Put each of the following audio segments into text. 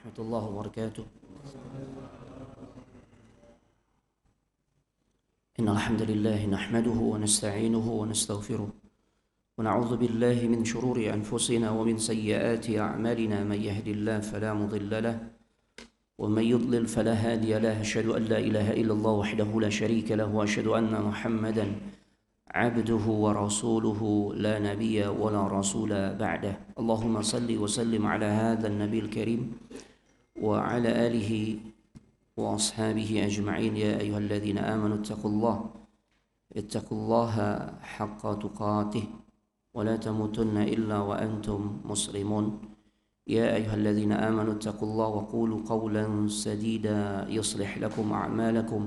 ورحمة الله وبركاته. إن الحمد لله نحمده ونستعينه ونستغفره ونعوذ بالله من شرور أنفسنا ومن سيئات أعمالنا. من يهد الله فلا مضل له ومن يضلل فلا هادي له. أشهد أن لا إله إلا الله وحده لا شريك له وأشهد أن محمدا عبده ورسوله لا نبي ولا رسول بعده. اللهم صل وسلم على هذا النبي الكريم وعلى آله وأصحابه أجمعين. يا أيها الذين آمنوا اتقوا الله حق تقاته ولا تموتن إلا وأنتم مسلمون. يا أيها الذين آمنوا اتقوا الله وقولوا قولا سديدا يصلح لكم أعمالكم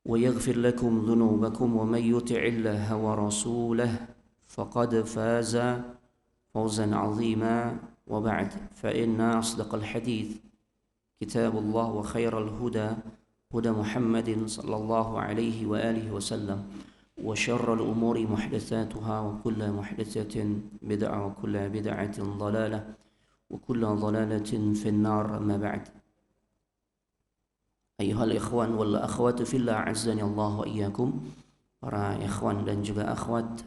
ويغفر لكم ذنوبكم ومن يطع الله ورسوله فقد فاز فوزا عظيما. وبعد، فإن أصدق الحديث كتاب الله وخير الهدى هدى محمد صلى الله عليه وآله وسلم وشر الأمور محدثاتها وكل محدثة بدعة وكل بدعة ضلالة وكل ضلالة في النار. أما بعد، أيها الإخوان والأخوات في الله عزني الله وإياكم. Para ikhwan dan juga akhwat,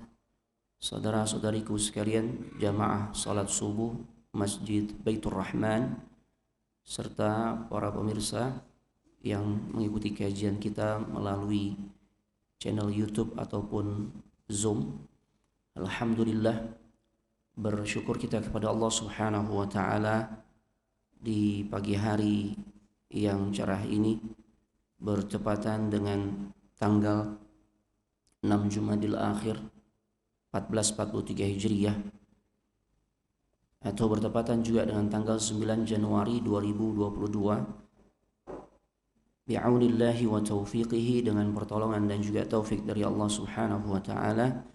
saudara-saudariku sekalian, jamaah salat subuh Masjid Baitur Rahman, serta para pemirsa yang mengikuti kajian kita melalui channel YouTube ataupun Zoom. Alhamdulillah, bersyukur kita kepada Allah Subhanahu wa taala di pagi hari yang cerah ini bertepatan dengan tanggal 6 Jumadil Akhir 1443 Hijriah, atau bertepatan juga dengan tanggal 9 Januari 2022 bi'aunillahi wa taufiqihi, dengan pertolongan dan juga taufik dari Allah Subhanahu wa taala.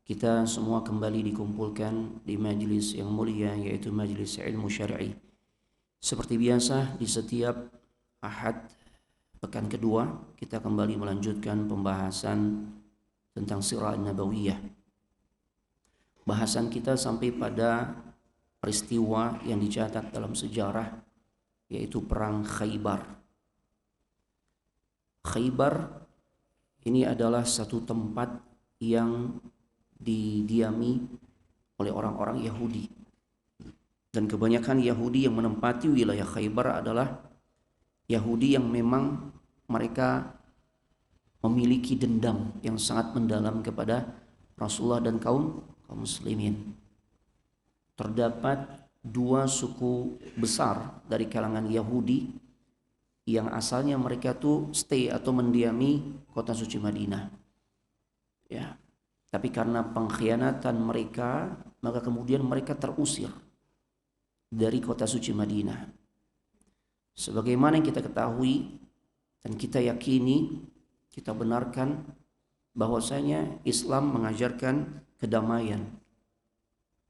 Kita semua kembali dikumpulkan di majlis yang mulia, yaitu majlis ilmu syar'i. Seperti biasa, di setiap Ahad pekan kedua kita kembali melanjutkan pembahasan tentang sirah nabawiyah. Bahasan kita sampai pada peristiwa yang dicatat dalam sejarah, yaitu perang Khaybar. Khaybar ini adalah satu tempat yang didiami oleh orang-orang Yahudi, dan kebanyakan Yahudi yang menempati wilayah Khaybar adalah Yahudi yang memang mereka memiliki dendam yang sangat mendalam kepada Rasulullah dan kaum muslimin. Terdapat dua suku besar dari kalangan Yahudi yang asalnya mereka tuh stay atau mendiami kota suci Madinah. Ya, tapi karena pengkhianatan mereka, maka kemudian mereka terusir dari kota suci Madinah. Sebagaimana yang kita ketahui dan kita yakini, kita benarkan bahwasanya Islam mengajarkan kedamaian.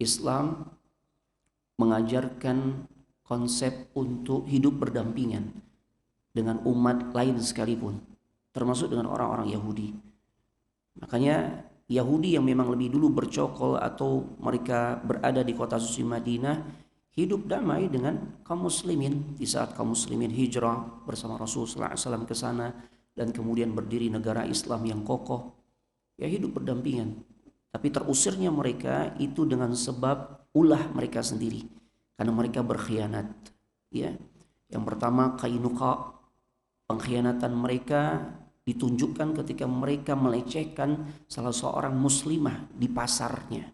Islam mengajarkan konsep untuk hidup berdampingan dengan umat lain sekalipun, termasuk dengan orang-orang Yahudi. Makanya Yahudi yang memang lebih dulu bercokol atau mereka berada di kota suci Madinah hidup damai dengan kaum muslimin. Di saat kaum muslimin hijrah bersama Rasulullah SAW ke sana dan kemudian berdiri negara Islam yang kokoh, ya hidup berdampingan. Tapi terusirnya mereka itu dengan sebab ulah mereka sendiri, karena mereka berkhianat. Ya, yang pertama Qainuqa, pengkhianatan mereka ditunjukkan ketika mereka melecehkan salah seorang muslimah di pasarnya,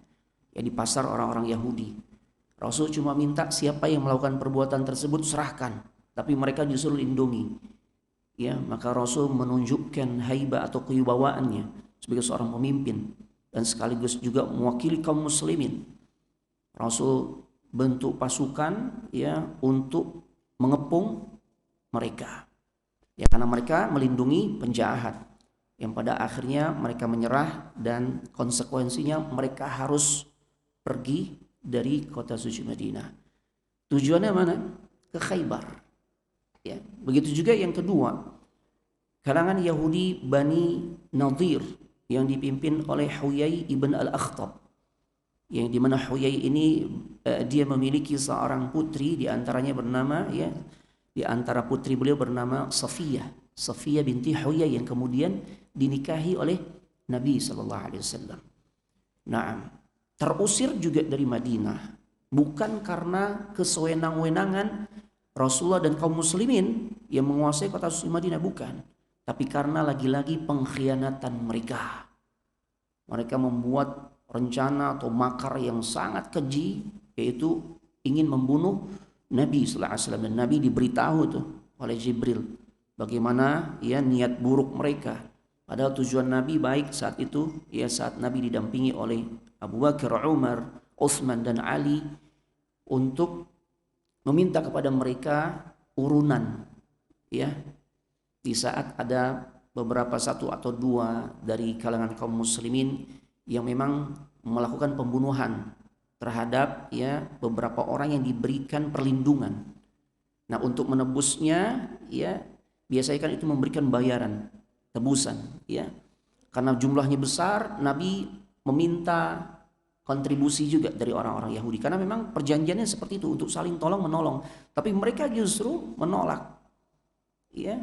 ya di pasar orang-orang Yahudi. Rasul cuma minta siapa yang melakukan perbuatan tersebut serahkan, tapi mereka justru lindungi. Ya, maka Rasul menunjukkan haibah atau kewibawaannya sebagai seorang pemimpin dan sekaligus juga mewakili kaum muslimin. Rasul bentuk pasukan ya untuk mengepung mereka. Ya, karena mereka melindungi penjahat yang pada akhirnya mereka menyerah dan konsekuensinya mereka harus pergi dari kota suci Madinah. Tujuannya mana? Ke Khaybar. Ya, begitu juga yang kedua, kalangan Yahudi Bani Nadir yang dipimpin oleh Huyai ibn al-Akhtab. yang dimana Huyai ini dia memiliki seorang putri, di antaranya bernama ya, di antara putri beliau bernama Safiyah binti Huyai yang kemudian dinikahi oleh Nabi sallallahu alaihi wasallam. Nah, terusir juga dari Madinah bukan karena kesewenang-wenangan Rasulullah dan kaum muslimin yang menguasai kota suci Madinah, bukan, tapi karena lagi-lagi pengkhianatan mereka. Mereka membuat rencana atau makar yang sangat keji, yaitu ingin membunuh Nabi sallallahu alaihi wasallam. Dan Nabi diberitahu tuh oleh Jibril bagaimana ya niat buruk mereka. Padahal tujuan Nabi baik saat itu, ya saat Nabi didampingi oleh Abu Bakar, Umar, Utsman dan Ali untuk meminta kepada mereka urunan, ya, di saat ada beberapa satu atau dua dari kalangan kaum muslimin yang memang melakukan pembunuhan terhadap ya beberapa orang yang diberikan perlindungan. Nah, untuk menebusnya ya biasanya kan itu memberikan bayaran, tebusan ya. Karena jumlahnya besar, Nabi meminta kontribusi juga dari orang-orang Yahudi karena memang perjanjiannya seperti itu untuk saling tolong menolong, tapi mereka justru menolak. Ya,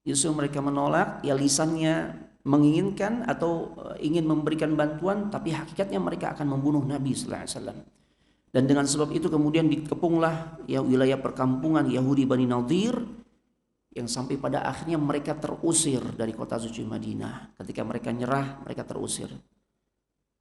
justru mereka menolak, ya lisannya menginginkan atau ingin memberikan bantuan, tapi hakikatnya mereka akan membunuh Nabi sallallahu alaihi wasallam. Dan dengan sebab itu kemudian dikepunglah ya wilayah perkampungan Yahudi Bani Nadir, yang sampai pada akhirnya mereka terusir dari kota suci Madinah. Ketika mereka nyerah, mereka terusir.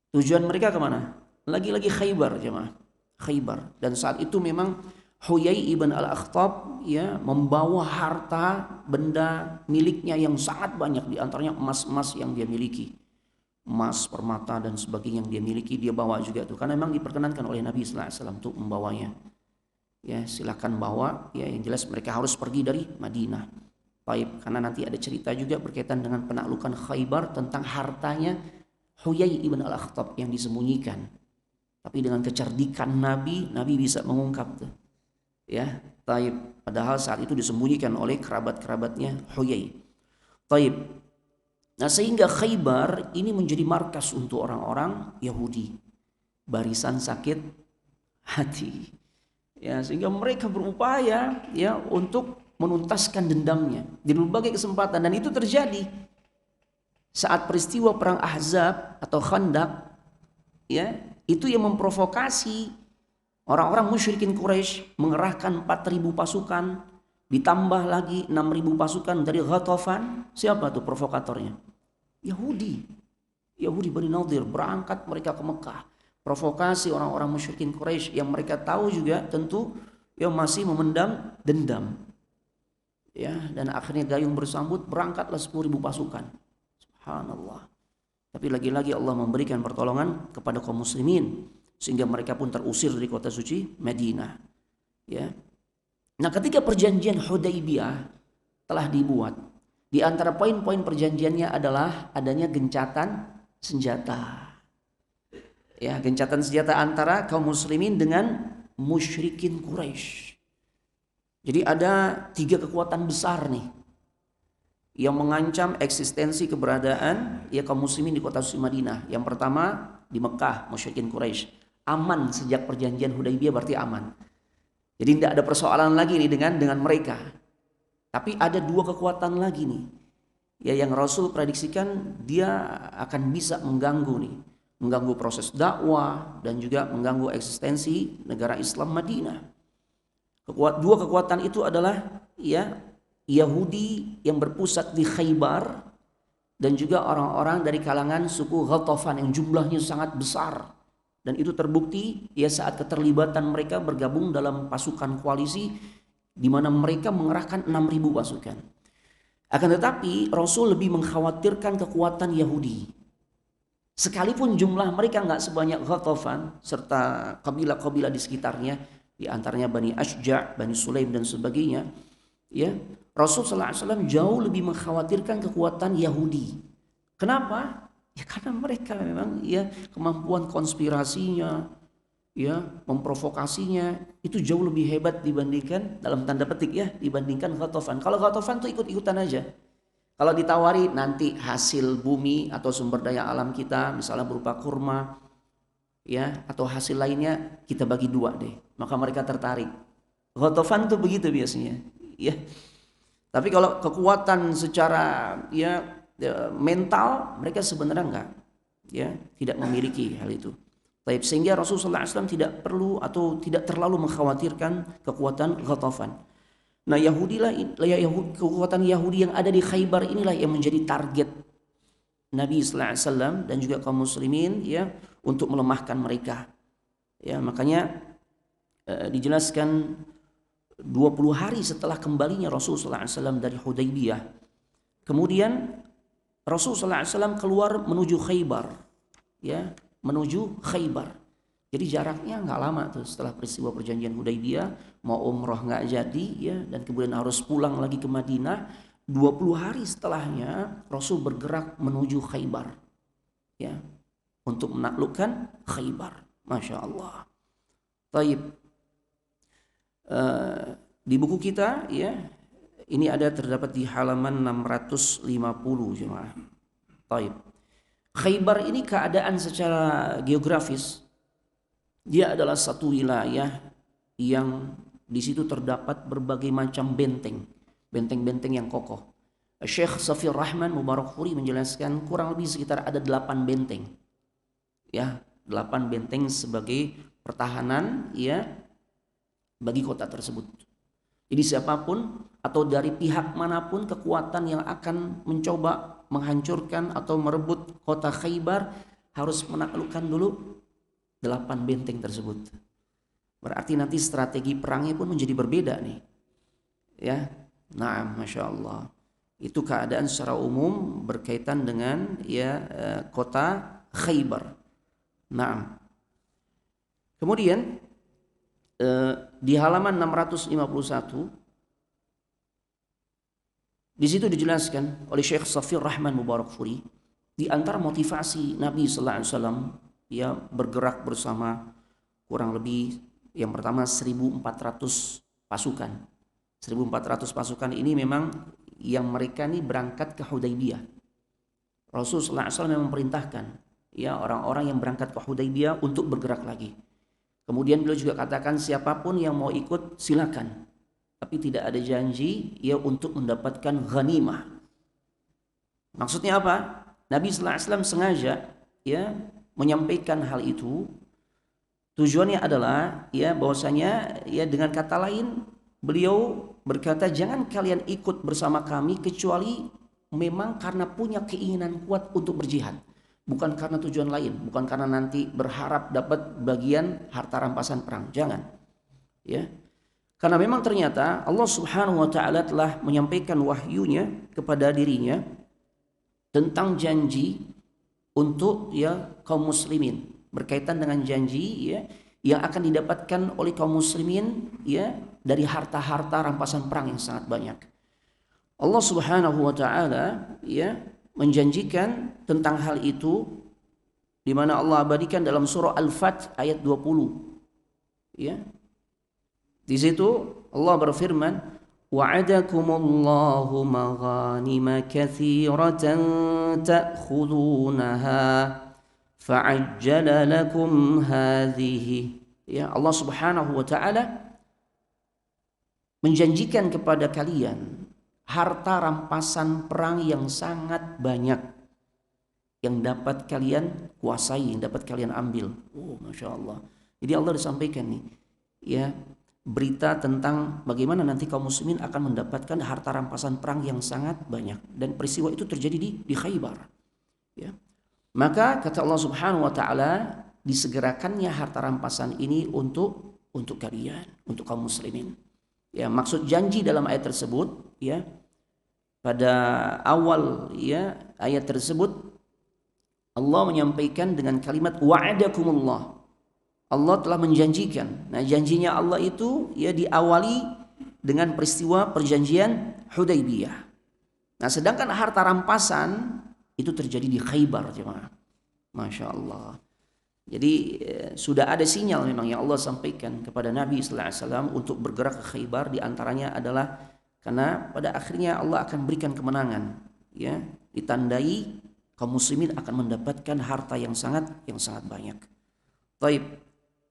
Tujuan mereka kemana? Lagi-lagi Khaybar, jemaah. Khaybar. Dan saat itu memang Huyai ibn al-Akhtab ya membawa harta benda miliknya yang sangat banyak, di antaranya emas-emas yang dia miliki, emas, permata dan sebagainya yang dia miliki dia bawa juga tuh, karena memang diperkenankan oleh Nabi sallallahu alaihi wasallam untuk membawanya. Ya silakan bawa, ya yang jelas mereka harus pergi dari Madinah. Baik, karena nanti ada cerita juga berkaitan dengan penaklukan Khaybar tentang hartanya Huyai ibn al-Akhtab yang disembunyikan. Tapi dengan kecerdikan Nabi bisa mengungkap tuh. Ya, taib. Padahal saat itu disembunyikan oleh kerabat-kerabatnya Huyai. Taib. Nah, sehingga Khaybar ini menjadi markas untuk orang-orang Yahudi. Barisan sakit hati. Ya, sehingga mereka berupaya ya untuk menuntaskan dendamnya di berbagai kesempatan, dan itu terjadi saat peristiwa perang Ahzab atau Khandaq. Ya, itu yang memprovokasi orang-orang musyrikin Quraisy mengerahkan 4.000 pasukan, ditambah lagi 6.000 pasukan dari Ghatafan. Siapa tuh provokatornya? Yahudi Bani Nadir. Berangkat mereka ke Mekah, provokasi orang-orang musyrikin Quraisy yang mereka tahu juga tentu yang masih memendam dendam. Ya, dan akhirnya gayung bersambut, berangkatlah 10.000 pasukan. Subhanallah. Tapi lagi-lagi Allah memberikan pertolongan kepada kaum muslimin sehingga mereka pun terusir dari kota suci Madinah. Ya. Nah, ketika perjanjian Hudaybiyah telah dibuat, di antara poin-poin perjanjiannya adalah adanya gencatan senjata. Ya, gencatan senjata antara kaum muslimin dengan musyrikin Quraisy. Jadi ada 3 kekuatan besar nih yang mengancam eksistensi keberadaan ya kaum muslimin di kota suci Madinah. Yang pertama di Mekah, musyrikin Quraisy. Aman sejak perjanjian Hudaybiyah, berarti aman. Jadi tidak ada persoalan lagi nih dengan mereka. Tapi ada 2 kekuatan lagi nih. Ya yang Rasul prediksikan dia akan bisa mengganggu proses dakwah dan juga mengganggu eksistensi negara Islam Madinah. 2 kekuatan itu adalah ya Yahudi yang berpusat di Khaybar dan juga orang-orang dari kalangan suku Ghatafan yang jumlahnya sangat besar. Dan itu terbukti ya saat keterlibatan mereka bergabung dalam pasukan koalisi di mana mereka mengerahkan 6.000 pasukan. Akan tetapi Rasul lebih mengkhawatirkan kekuatan Yahudi. Sekalipun jumlah mereka nggak sebanyak Ghatafan serta kabilah-kabilah di sekitarnya, di antaranya Bani Ashja', Bani Sulaim dan sebagainya, ya Rasul sallallahu alaihi wasallam jauh lebih mengkhawatirkan kekuatan Yahudi. Kenapa? Ya karena mereka memang ya kemampuan konspirasinya, ya memprovokasinya itu jauh lebih hebat dibandingkan, dalam tanda petik ya, dibandingkan Ghatafan. Kalau Ghatafan tuh ikut-ikutan aja. Kalau ditawari nanti hasil bumi atau sumber daya alam kita misalnya berupa kurma, ya, atau hasil lainnya kita bagi dua deh. Maka mereka tertarik. Ghatafan tuh begitu biasanya, ya. Tapi kalau kekuatan secara mental, mereka sebenarnya enggak, ya, tidak memiliki hal itu. Baik, sehingga Rasulullah SAW tidak perlu atau tidak terlalu mengkhawatirkan kekuatan Ghatafan. Nah, kekuatan Yahudi yang ada di Khaybar inilah yang menjadi target Nabi sallallahu alaihi wasallam dan juga kaum muslimin, ya, untuk melemahkan mereka. Ya, makanya dijelaskan 20 hari setelah kembalinya Rasulullah SAW dari Hudaybiyah. Kemudian Rasulullah SAW keluar menuju Khaybar, ya, menuju Khaybar. Jadi jaraknya nggak lama tuh setelah peristiwa perjanjian Hudaybiyah, mau umroh nggak jadi, ya, dan kemudian harus pulang lagi ke Madinah. 20 hari setelahnya Rasul bergerak menuju Khaybar, ya, untuk menaklukkan Khaybar. Masya Allah. Taib. Di buku kita, ya, ini ada terdapat di halaman 650 jemaah. Taib. Khaybar ini keadaan secara geografis, dia adalah satu wilayah yang di situ terdapat berbagai macam benteng, benteng-benteng yang kokoh. Syekh Safir Rahman Mubarakfuri menjelaskan kurang lebih sekitar ada 8 benteng. Ya, 8 benteng sebagai pertahanan, ya, bagi kota tersebut. Jadi siapapun atau dari pihak manapun kekuatan yang akan mencoba menghancurkan atau merebut kota Khaybar harus menaklukkan dulu 8 benteng tersebut. Berarti nanti strategi perangnya pun menjadi berbeda nih. Ya, nah, Masya Allah. Itu keadaan secara umum berkaitan dengan, ya, kota Khaybar. Nah, kemudian di halaman 651 di situ dijelaskan oleh Syekh Safir Rahman Mubarakfuri di antara motivasi Nabi sallallahu alaihi wasallam, ya, bergerak bersama kurang lebih yang pertama 1.400 pasukan. 1.400 pasukan ini memang yang mereka ini berangkat ke Hudaybiyah. Rasulullah SAW memang memerintahkan, ya, orang-orang yang berangkat ke Hudaybiyah untuk bergerak lagi. Kemudian beliau juga katakan siapapun yang mau ikut silakan, tapi tidak ada janji, ya, untuk mendapatkan ghanimah. Maksudnya apa? Nabi sallallahu alaihi wasallam sengaja, ya, menyampaikan hal itu. Tujuannya adalah, ya, bahwasanya, ya, dengan kata lain beliau berkata jangan kalian ikut bersama kami kecuali memang karena punya keinginan kuat untuk berjihad, bukan karena tujuan lain, bukan karena nanti berharap dapat bagian harta rampasan perang. Jangan, ya, karena memang ternyata Allah Subhanahu wa taala telah menyampaikan wahyunya kepada dirinya tentang janji untuk, ya, kaum muslimin, berkaitan dengan janji, ya, yang akan didapatkan oleh kaum muslimin, ya, dari harta-harta rampasan perang yang sangat banyak. Allah Subhanahu wa taala, ya, menjanjikan tentang hal itu di mana Allah abadikan dalam surah Al-Fath ayat 20. Ya. Di situ Allah berfirman, wa'adakumullahu maghanima katsiratan ta'khudunaha fa'ajjala lakum hadhihi. Ya, Allah Subhanahu wa taala menjanjikan kepada kalian harta rampasan perang yang sangat banyak yang dapat kalian kuasai, yang dapat kalian ambil. Oh, Masya Allah. Jadi Allah disampaikan nih, ya, berita tentang bagaimana nanti kaum muslimin akan mendapatkan harta rampasan perang yang sangat banyak, dan peristiwa itu terjadi di Khaybar. Ya. Maka kata Allah Subhanahu wa taala, disegerakannya harta rampasan ini untuk kalian, untuk kaum muslimin. Ya, maksud janji dalam ayat tersebut, ya, pada awal, ya, ayat tersebut Allah menyampaikan dengan kalimat wa'adakumullah. Allah telah menjanjikan. Nah, janjinya Allah itu, ya, diawali dengan peristiwa perjanjian Hudaybiyah. Nah, sedangkan harta rampasan itu terjadi di Khaybar, jemaah. Masya Allah. Jadi sudah ada sinyal memang yang Allah sampaikan kepada Nabi sallallahu alaihi wasallam untuk bergerak ke Khaybar, di antaranya adalah karena pada akhirnya Allah akan berikan kemenangan, ya, ditandai kaum muslimin akan mendapatkan harta yang sangat banyak. Taib.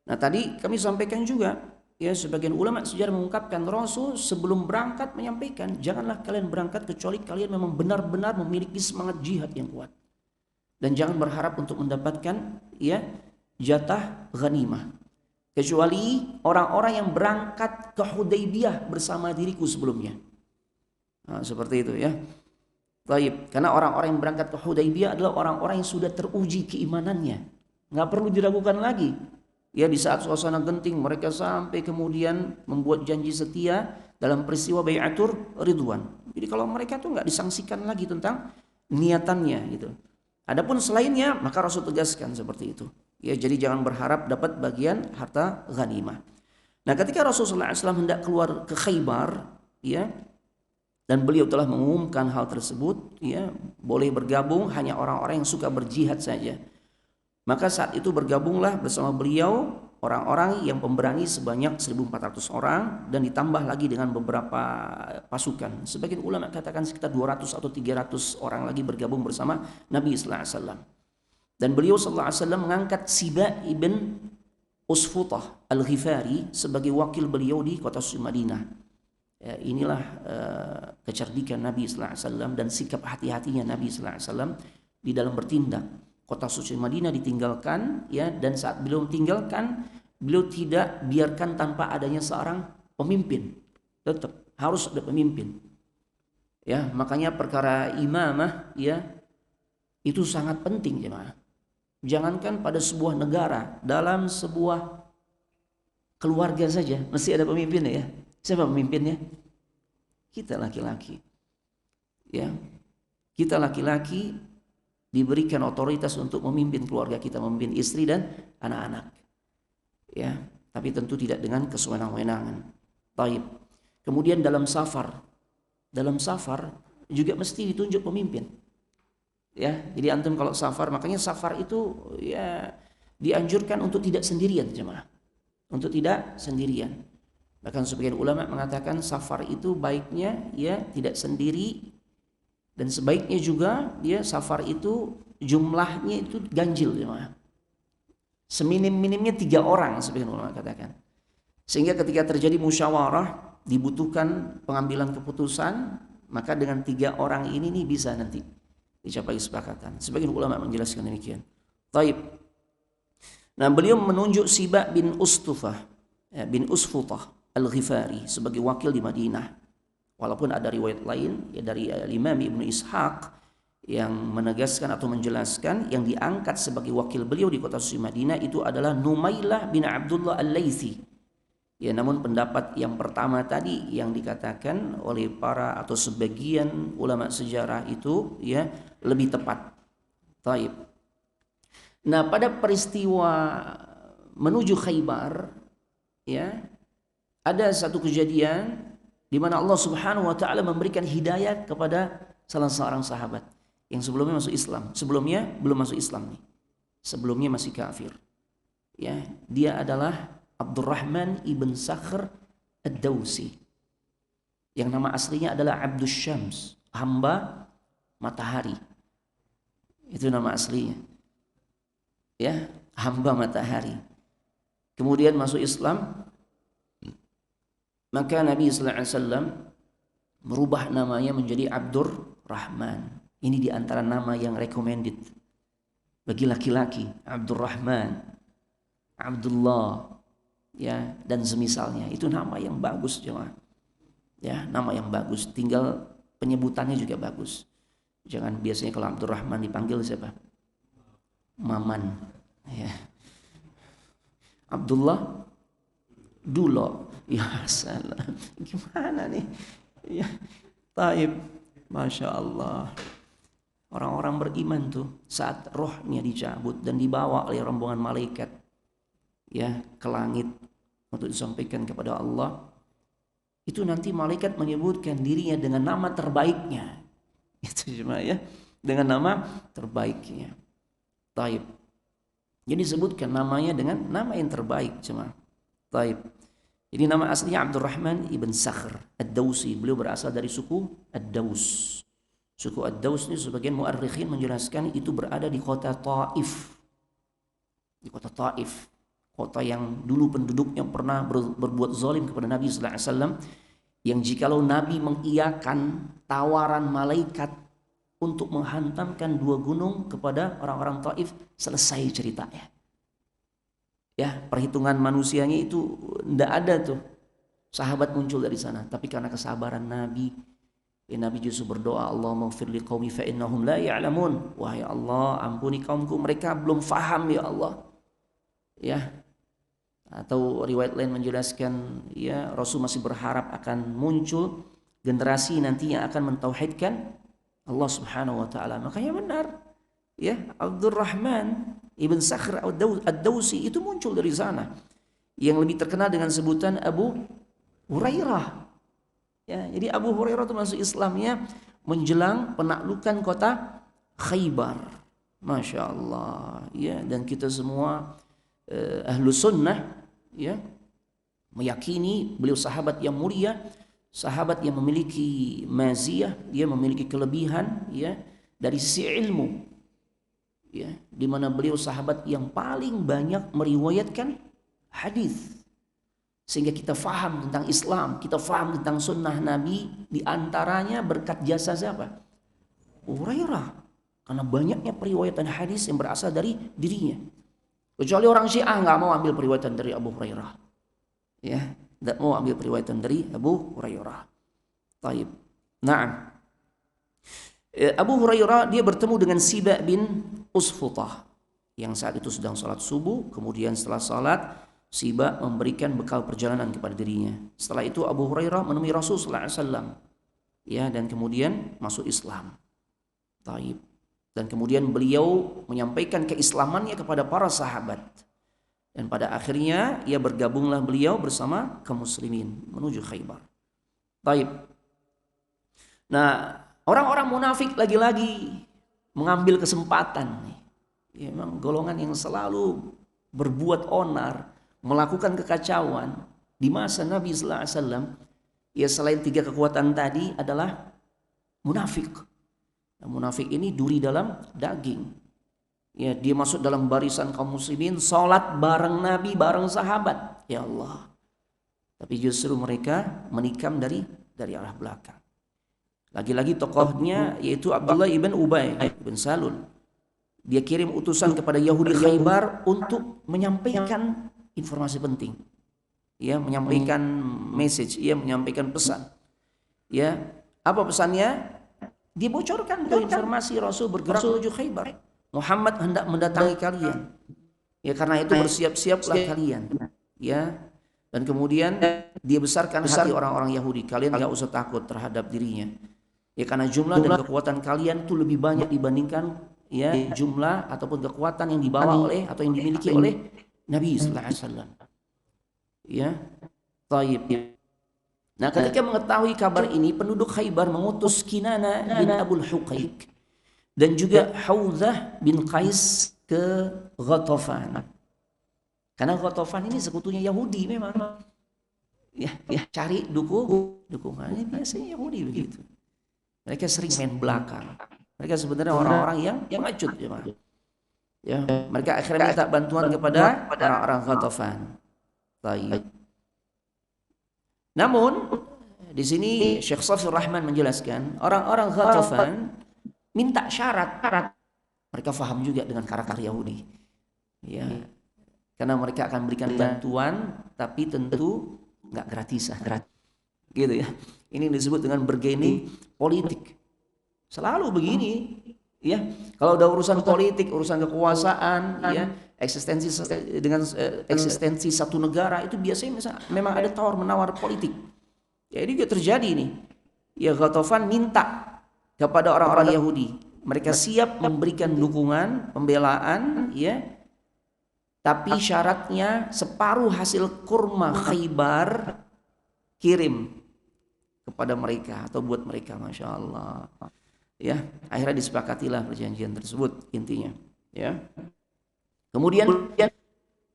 Nah tadi kami sampaikan juga, ya sebagian ulama sejarah mengungkapkan Rasul sebelum berangkat menyampaikan, janganlah kalian berangkat kecuali kalian memang benar-benar memiliki semangat jihad yang kuat. Dan jangan berharap untuk mendapatkan ya jatah ghanimah. Kecuali orang-orang yang berangkat ke Hudaybiyah bersama diriku sebelumnya. Nah, seperti itu ya. Baik, karena orang-orang yang berangkat ke Hudaybiyah adalah orang-orang yang sudah teruji keimanannya. Nggak perlu diragukan lagi. Ya di saat suasana genting mereka sampai kemudian membuat janji setia dalam peristiwa Bai'atur Ridwan. Jadi kalau mereka tuh nggak disangsikan lagi tentang niatannya gitu. Adapun selainnya maka Rasul tegaskan seperti itu. Ya jadi jangan berharap dapat bagian harta ghanimah. Nah ketika Rasulullah SAW hendak keluar ke Khaybar, ya dan beliau telah mengumumkan hal tersebut, ya boleh bergabung hanya orang-orang yang suka berjihad saja. Maka saat itu bergabunglah bersama beliau orang-orang yang pemberani sebanyak 1.400 orang dan ditambah lagi dengan beberapa pasukan. Sebagian ulama katakan sekitar 200 atau 300 orang lagi bergabung bersama Nabi sallallahu alaihi wasallam. Dan beliau sallallahu alaihi wasallam mengangkat Siba ibn Usfutah Al-Ghifari sebagai wakil beliau di kota suci Madinah. Ya, inilah kecerdikan Nabi sallallahu alaihi wasallam dan sikap hati-hatinya Nabi sallallahu alaihi wasallam di dalam bertindak. Kota suci Madinah ditinggalkan, ya, dan saat beliau tinggalkan, beliau tidak biarkan tanpa adanya seorang pemimpin. Tetap harus ada pemimpin. Ya, makanya perkara imamah, ya, itu sangat penting, jemaah. Jangankan pada sebuah negara, dalam sebuah keluarga saja mesti ada pemimpinnya, ya. Siapa pemimpinnya? Kita laki-laki. Ya. Kita laki-laki diberikan otoritas untuk memimpin keluarga kita, memimpin istri dan anak-anak. Ya, tapi tentu tidak dengan kesewenang-wenangan. Taib. Kemudian dalam safar juga mesti ditunjuk pemimpin. Ya, jadi antum kalau safar, makanya safar itu ya dianjurkan untuk tidak sendirian, jemaah. Untuk tidak sendirian. Bahkan sebagian ulama mengatakan safar itu baiknya ya tidak sendiri, dan sebaiknya juga dia safar itu jumlahnya itu ganjil, jemaah. Seminim-minimnya 3 orang sebagian ulama katakan. Sehingga ketika terjadi musyawarah dibutuhkan pengambilan keputusan, maka dengan 3 orang ini nih bisa nanti dicapai kesepakatan. Sebagian ulama menjelaskan demikian. Taib. Nah, beliau menunjuk Siba bin Usfutah Al-Ghifari sebagai wakil di Madinah. Walaupun ada riwayat lain ya dari Imam Ibnu Ishaq yang menegaskan atau menjelaskan yang diangkat sebagai wakil beliau di kota suci Madinah itu adalah Numailah bin Abdullah Al-Laitsi. Ya, namun pendapat yang pertama tadi yang dikatakan oleh para atau sebagian ulama sejarah itu ya lebih tepat. Taib. Nah, pada peristiwa menuju Khaybar, ya, ada satu kejadian di mana Allah Subhanahu wa taala memberikan hidayah kepada salah seorang sahabat yang sebelumnya masuk Islam. Sebelumnya belum masuk Islam nih. Sebelumnya masih kafir. Ya, dia adalah Abdurrahman ibn Sakhr Ad-Dawsi. Yang nama aslinya adalah Abdus Syams, hamba matahari. Itu nama aslinya. Ya, hamba matahari. Kemudian masuk Islam. Maka Nabi sallallahu alaihi wasallam merubah namanya menjadi Abdur Rahman. Ini di antara nama yang recommended bagi laki-laki, Abdurrahman, Abdullah, ya, dan semisalnya. Itu nama yang bagus, jemaah. Ya, nama yang bagus. Tinggal penyebutannya juga bagus. Jangan biasanya kalau Abdurrahman dipanggil siapa? Maman. Ya. Abdullah Dulo. Ya salah. Gimana nih? Ya, taib. Masya Allah. Orang-orang beriman tuh saat rohnya dicabut dan dibawa oleh rombongan malaikat ya ke langit untuk disampaikan kepada Allah, itu nanti malaikat menyebutkan dirinya dengan nama terbaiknya. Itu cuma ya, dengan nama terbaiknya. Taib. Jadi disebutkan namanya dengan nama yang terbaik, cuma. Taib. Jadi nama aslinya Abdurrahman ibn Sakhr Ad-Dawsi. Beliau berasal dari suku Ad-Daws. Suku Ad-Daws ini sebagian muarrikhin menjelaskan itu berada di kota Taif. Di kota Taif. kota yang dulu penduduknya pernah berbuat zalim kepada Nabi sallallahu alaihi wasallam, yang jikalau Nabi mengiyakan tawaran malaikat untuk menghantamkan 2 gunung kepada orang-orang Taif, selesai ceritanya. Ya, perhitungan manusianya itu tidak ada tuh sahabat muncul dari sana, tapi karena kesabaran Nabi, Nabi justru berdoa, Allahumma ighfir liqaumi fa innahum la ya'lamun. Wahai Allah, ampuni kaumku, mereka belum faham ya Allah. Ya. Atau riwayat lain menjelaskan, ya, Rasul masih berharap akan muncul generasi nanti yang akan mentauhidkan Allah Subhanahu wa taala. Makanya benar, ya, Abdurrahman ibn Sakhr ad-Dawsi itu muncul dari sana. Yang lebih terkenal dengan sebutan Abu Hurairah. Ya, jadi Abu Hurairah itu masuk Islamnya menjelang penaklukan kota Khaybar. Masya Allah, ya, dan kita semua ahlu sunnah, ya, meyakini beliau sahabat yang mulia, sahabat yang memiliki maziyah, dia memiliki kelebihan, ya, dari sisi ilmu, ya, di mana beliau sahabat yang paling banyak meriwayatkan hadis. Sehingga kita faham tentang Islam, kita faham tentang sunnah Nabi, diantaranya berkat jasa siapa? Hurairah. Karena banyaknya periwayatan hadis yang berasal dari dirinya. Kecuali orang Syiah nggak mau ambil periwayatan dari Abu Hurairah. Ya, tidak mau ambil periwayatan dari Abu Hurairah. Taib. Naam. Abu Hurairah dia bertemu dengan Siba bin Usfutah yang saat itu sedang salat subuh. Kemudian setelah salat, Siba memberikan bekal perjalanan kepada dirinya. Setelah itu Abu Hurairah menemui Rasul sallallahu alaihi wasallam, ya, dan kemudian masuk Islam. Taib. Dan kemudian beliau menyampaikan keislamannya kepada para sahabat. Dan pada akhirnya ia bergabunglah beliau bersama kaum muslimin menuju Khaybar. Taib. Nah, orang-orang munafik lagi-lagi mengambil kesempatan. Ya, memang golongan yang selalu berbuat onar, melakukan kekacauan di masa Nabi sallallahu alaihi wasallam. Ya, selain 3 kekuatan tadi adalah munafik. Nah, munafik ini duri dalam daging. Ya, dia masuk dalam barisan kaum muslimin, salat bareng Nabi, bareng sahabat. Ya Allah. Tapi justru mereka menikam dari arah belakang. Lagi-lagi tokohnya yaitu Abdullah ibn Ubay ibn Salul. Dia kirim utusan kepada Yahudi Khaybar untuk menyampaikan informasi penting. Ya, menyampaikan message, ya, menyampaikan pesan. Ya, apa pesannya? Dibocorkan tuh informasi Rasul bergerak menuju Khaybar. Muhammad hendak mendatangi kalian. Ya, karena itu bersiap-siaplah kalian. Ya. Dan kemudian dia besarkan hati orang-orang Yahudi. Kalian enggak usah takut terhadap dirinya. Ya, karena jumlah dan kekuatan kalian itu lebih banyak dibandingkan, ya, jumlah ataupun kekuatan yang dibawa oleh atau yang dimiliki oleh Nabi sallallahu alaihi wasallam. Ya. Taib. Nah, ketika mengetahui kabar ini, penduduk Khaybar mengutus Kinana bin Abul Huqaiq dan juga Haudzah bin Qais ke Ghatafan. Karena Ghatafan ini sekutunya Yahudi memang. Ya, cari dukungannya biasanya Yahudi begitu. Mereka sering main belakang. Mereka sebenarnya orang-orang yang pengecut, ya. Mereka akhirnya minta bantuan kepada orang-orang Ghatafan. Baik. Namun di sini Syekh Shafir Rahman menjelaskan orang-orang Ghatafan minta syarat. Mereka faham juga dengan karakter Yahudi. Ya. Karena mereka akan berikan bantuan tapi tentu enggak gratisan. Gitu ya. Ini disebut dengan bargaining politik. Selalu begini, ya. Kalau udah urusan politik, urusan kekuasaan, ya, eksistensi satu negara itu biasanya memang ada tawar menawar politik. Ya, ini juga terjadi nih. Ya, Ghatafan minta kepada orang-orang Yahudi, mereka siap memberikan dukungan, pembelaan, ya. Tapi syaratnya separuh hasil kurma Khaybar kirim kepada mereka atau buat mereka. Masya Allah. Ya, akhirnya disepakatilah perjanjian tersebut intinya. Ya. Kemudian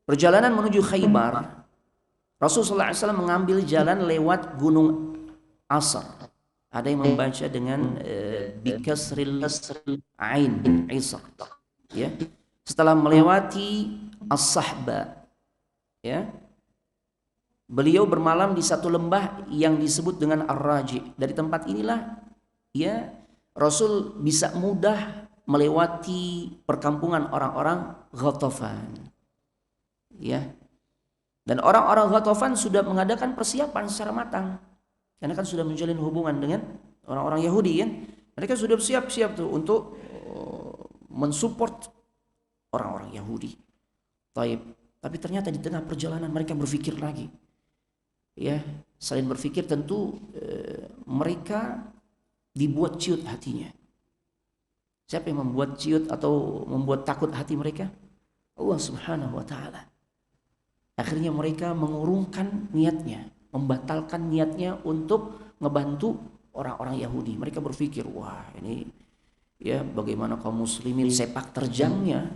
perjalanan menuju Khaybar, Rasulullah SAW mengambil jalan lewat Gunung Asr. Ada yang membaca dengan bikasril ain, Isr. Ya. Setelah melewati As-Sahba, ya. Beliau bermalam di satu lembah yang disebut dengan Ar-Raji. Dari tempat inilah ya Rasul bisa mudah melewati perkampungan orang-orang Ghatafan. Ya. Dan orang-orang Ghatafan sudah mengadakan persiapan secara matang. Karena kan sudah menjalin hubungan dengan orang-orang Yahudi ya. Mereka sudah siap-siap tuh untuk mensupport orang-orang Yahudi. Tapi ternyata di tengah perjalanan mereka berpikir lagi. Ya, selain berpikir tentu mereka dibuat ciut hatinya. Siapa yang membuat ciut atau membuat takut hati mereka? Allah Subhanahu wa taala. Akhirnya mereka mengurungkan niatnya, membatalkan niatnya untuk ngebantu orang-orang Yahudi. Mereka berpikir, wah ini ya bagaimana kaum muslimin sepak terjangnya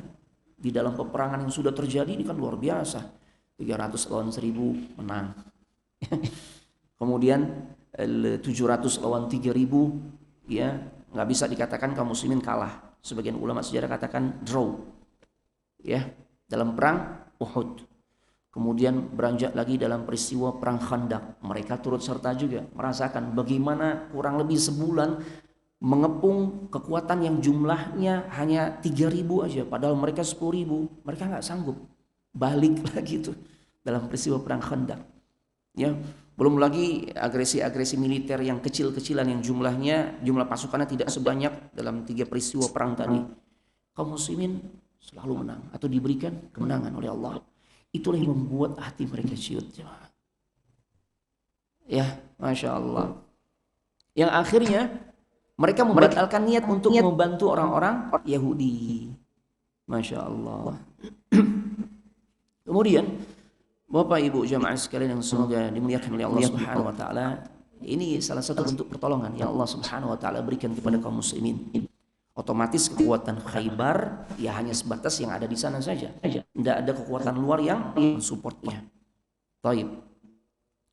di dalam peperangan yang sudah terjadi ini kan luar biasa. 300 lawan 1000 menang. Kemudian 700 lawan 3000 ya nggak bisa dikatakan kaum muslimin kalah. Sebagian ulama sejarah katakan draw ya dalam perang Uhud. Kemudian beranjak lagi dalam peristiwa perang Khandaq. Mereka turut serta juga merasakan bagaimana kurang lebih sebulan mengepung kekuatan yang jumlahnya hanya 3000 aja padahal mereka 10.000. Mereka nggak sanggup balik lagi tuh dalam peristiwa perang Khandaq. Ya, belum lagi agresi-agresi militer yang kecil-kecilan yang jumlah pasukannya tidak sebanyak dalam 3 peristiwa perang tadi. Kaum muslimin selalu menang atau diberikan kemenangan oleh Allah. Itulah yang membuat hati mereka ciut. Ya, Masya Allah. Yang akhirnya mereka membatalkan niat untuk membantu orang-orang Yahudi. Masya Allah. Kemudian Bapak Ibu jamaah sekalian yang semoga dimuliakan oleh Allah Subhanahu wa taala, ini salah satu bentuk pertolongan yang Allah Subhanahu wa taala berikan kepada kaum muslimin. Otomatis kekuatan Khaybar ya hanya sebatas yang ada di sana saja. Tidak ada kekuatan luar yang mensupportnya. Taib.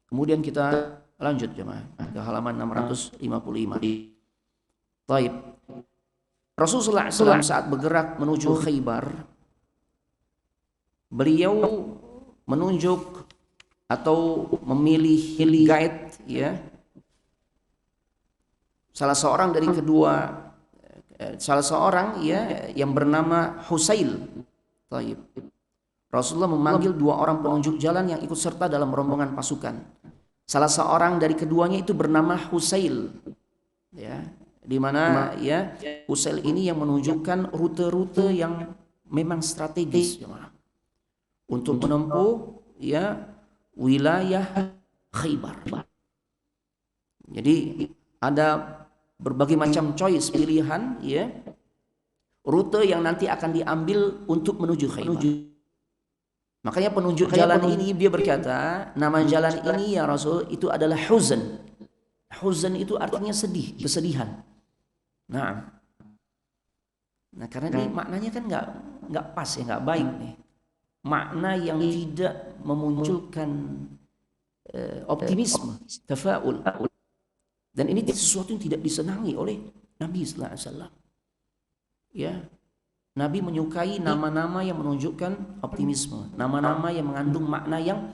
Kemudian kita lanjut jemaah ke halaman 655. Taib. Rasulullah SAW saat bergerak menuju Khaybar, beliau menunjuk atau memilih guide ya salah seorang ya yang bernama Husail. Taib. Rasulullah memanggil 2 orang penunjuk jalan yang ikut serta dalam rombongan pasukan. Salah seorang dari keduanya itu bernama Husail. Ya, di mana ya Husail ini yang menunjukkan rute-rute yang memang strategis untuk menempuh ya wilayah Khaybar. Jadi ada berbagai macam choice pilihan ya rute yang nanti akan diambil untuk menuju Khaybar. Makanya penunjuk jalan ini dia berkata, nama jalan ini ya Rasul itu adalah huzn. Huzn itu artinya sedih, kesedihan. Nah karena ini maknanya kan nggak pas ya, nggak baik nih. Makna yang tidak memunculkan optimisme, tafaul. Dan ini sesuatu yang tidak disenangi oleh Nabi sallallahu alaihi wasallam. Ya. Nabi menyukai nama-nama yang menunjukkan optimisme, nama-nama yang mengandung makna yang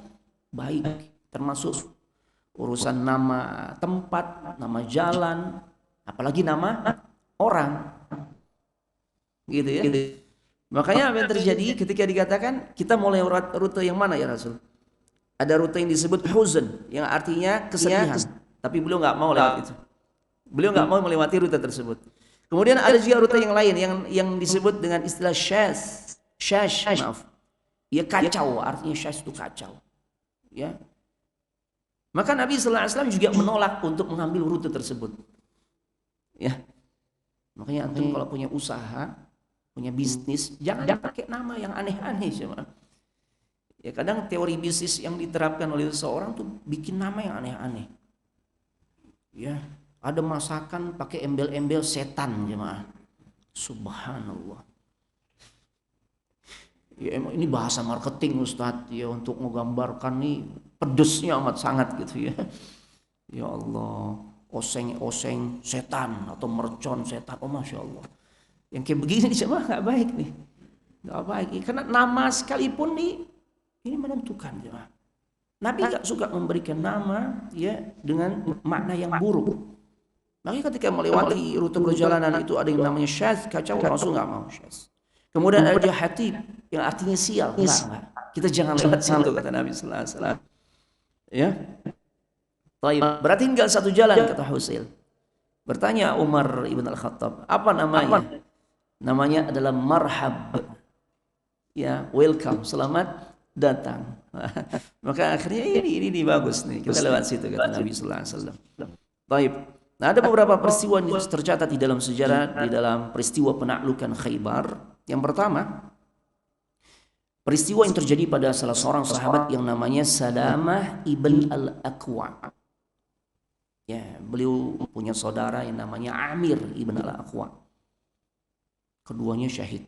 baik, termasuk urusan nama tempat, nama jalan, apalagi nama orang. Gitu ya. Makanya apa yang terjadi ketika dikatakan kita mau lewat rute yang mana ya Rasul? Ada rute yang disebut huzn yang artinya kesedihan, tapi beliau nggak mau lewat itu. Beliau nggak mau melewati rute tersebut. Kemudian ada juga rute yang lain yang disebut dengan istilah shash, maaf. Ya kacau, artinya shash itu kacau. Ya. Maka Nabi sallallahu alaihi wasallam juga menolak untuk mengambil rute tersebut. Ya. Makanya antum kalau punya usaha, punya bisnis, jangan pakai nama yang aneh-aneh cuma. Ya kadang teori bisnis yang diterapkan oleh seseorang tuh bikin nama yang aneh-aneh. Ya, ada masakan pakai embel-embel setan jemaah. Subhanallah. Ya emang ini bahasa marketing Ustadz ya untuk menggambarkan nih pedesnya amat sangat gitu ya. Ya Allah, oseng-oseng setan atau mercon setan. Oh Masya Allah. Yang kayak begini cuma nggak baik nih. Nggak baik. Karena nama sekalipun nih Ini menentukan jemaah. Nabi gak suka memberikan nama ya dengan makna yang buruk. Makanya ketika melewati rute perjalanan itu ada yang namanya syadz, kacau, Rasul nggak mau syadz. Kemudian ada jahatib yang artinya sial, enggak. Kita jangan lewat situ kata Nabi sallallahu alaihi wasallam. Ya. Baik, berarti tinggal satu jalan kata Husail. Bertanya Umar ibn al-Khattab, apa namanya? Namanya adalah marhab. Ya, welcome, selamat datang. Maka akhirnya ini bagus nih. Kita lewat situ kata Nabi sallallahu alaihi wasallam. Baik. Nah, ada beberapa peristiwa yang tercatat di dalam sejarah, di dalam peristiwa penaklukan Khaybar. Yang pertama, peristiwa yang terjadi pada salah seorang sahabat yang namanya Salamah ibn al-Aqwa. Ya, beliau punya saudara yang namanya Amir ibn al-Aqwa. Keduanya syahid.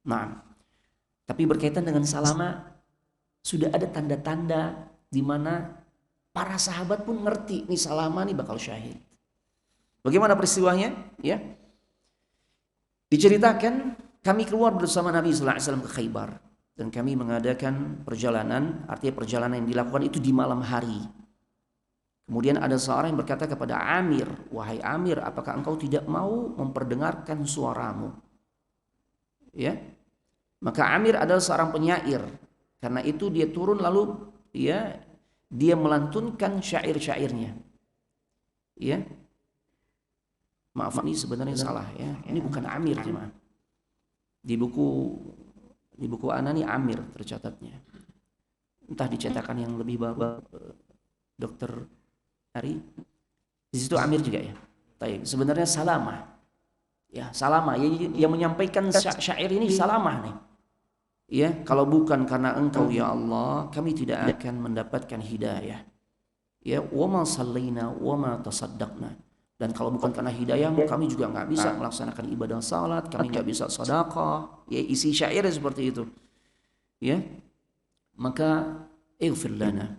Nah, tapi berkaitan dengan Salamah, sudah ada tanda-tanda di mana para sahabat pun ngerti nih Salamah nih bakal syahid. Bagaimana peristiwanya? Ya, diceritakan kami keluar bersama Nabi sallallahu alaihi wasallam ke Khaybar dan kami mengadakan perjalanan, artinya perjalanan yang dilakukan itu di malam hari. Kemudian ada seorang yang berkata kepada Amir, wahai Amir, apakah engkau tidak mau memperdengarkan suaramu? Ya, maka Amir adalah seorang penyair. Karena itu dia turun lalu dia melantunkan syair-syairnya. Ya. Maaf ini sebenarnya salah ya. Ini bukan Amir jemaah. Di buku ana ini Amir tercatatnya. Entah dicetakan yang lebih bagus Dokter Ari. Di situ Amir juga ya. Baik, sebenarnya Salamah. Ya, Salamah yang menyampaikan syair ini Salamah nih. Ya, kalau bukan karena engkau ya Allah, kami tidak akan mendapatkan hidayah. Ya, wa ma sallaina wa ma tasaddaqna. Dan kalau bukan karena hidayahmu, kami juga nggak bisa melaksanakan ibadah salat, kami nggak bisa sedekah. Ya, isi syairnya seperti itu. Ya, maka ighfir lana,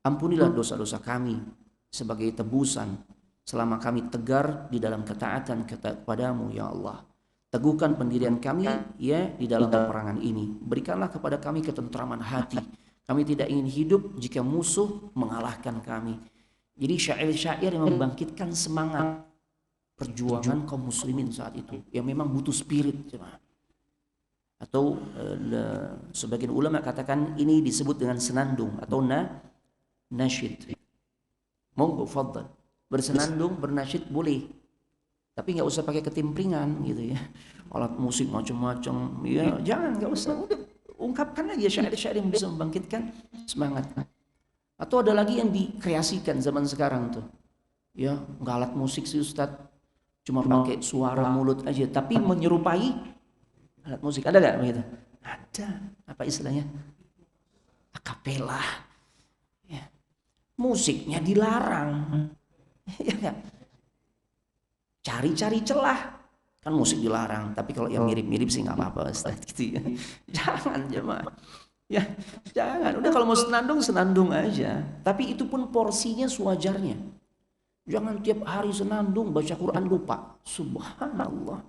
ampunilah dosa-dosa kami sebagai tebusan selama kami tegar di dalam ketaatan kepadamu ya Allah. Teguhkan pendirian kami ya di dalam peperangan ini. Berikanlah kepada kami ketentraman hati. Kami tidak ingin hidup jika musuh mengalahkan kami. Jadi syair-syair yang membangkitkan semangat perjuangan kaum muslimin saat itu yang memang butuh spirit. Atau sebagian ulama katakan ini disebut dengan senandung atau nasyid. Monggo fadhal. Bersenandung, bernasyid boleh. Tapi nggak usah pakai ketimpringan gitu ya, alat musik macam-macam ya, jangan, nggak usah, udah ungkapkan aja syair-syair yang bisa membangkitkan semangat. Atau ada lagi yang dikreasikan zaman sekarang tuh ya, nggak alat musik sih Ustadz, cuma pakai suara mulut aja tapi menyerupai alat musik. Ada nggak begitu? Ada. Apa istilahnya? Akapela ya. Musiknya dilarang ya nggak? Cari-cari celah, kan musik dilarang, tapi kalau yang mirip-mirip sih nggak apa-apa Ustaz gitu ya. Jangan jemaah. Ya, jangan. Udah kalau mau senandung aja, tapi itu pun porsinya sewajarnya. Jangan tiap hari senandung baca Quran lupa. Subhanallah.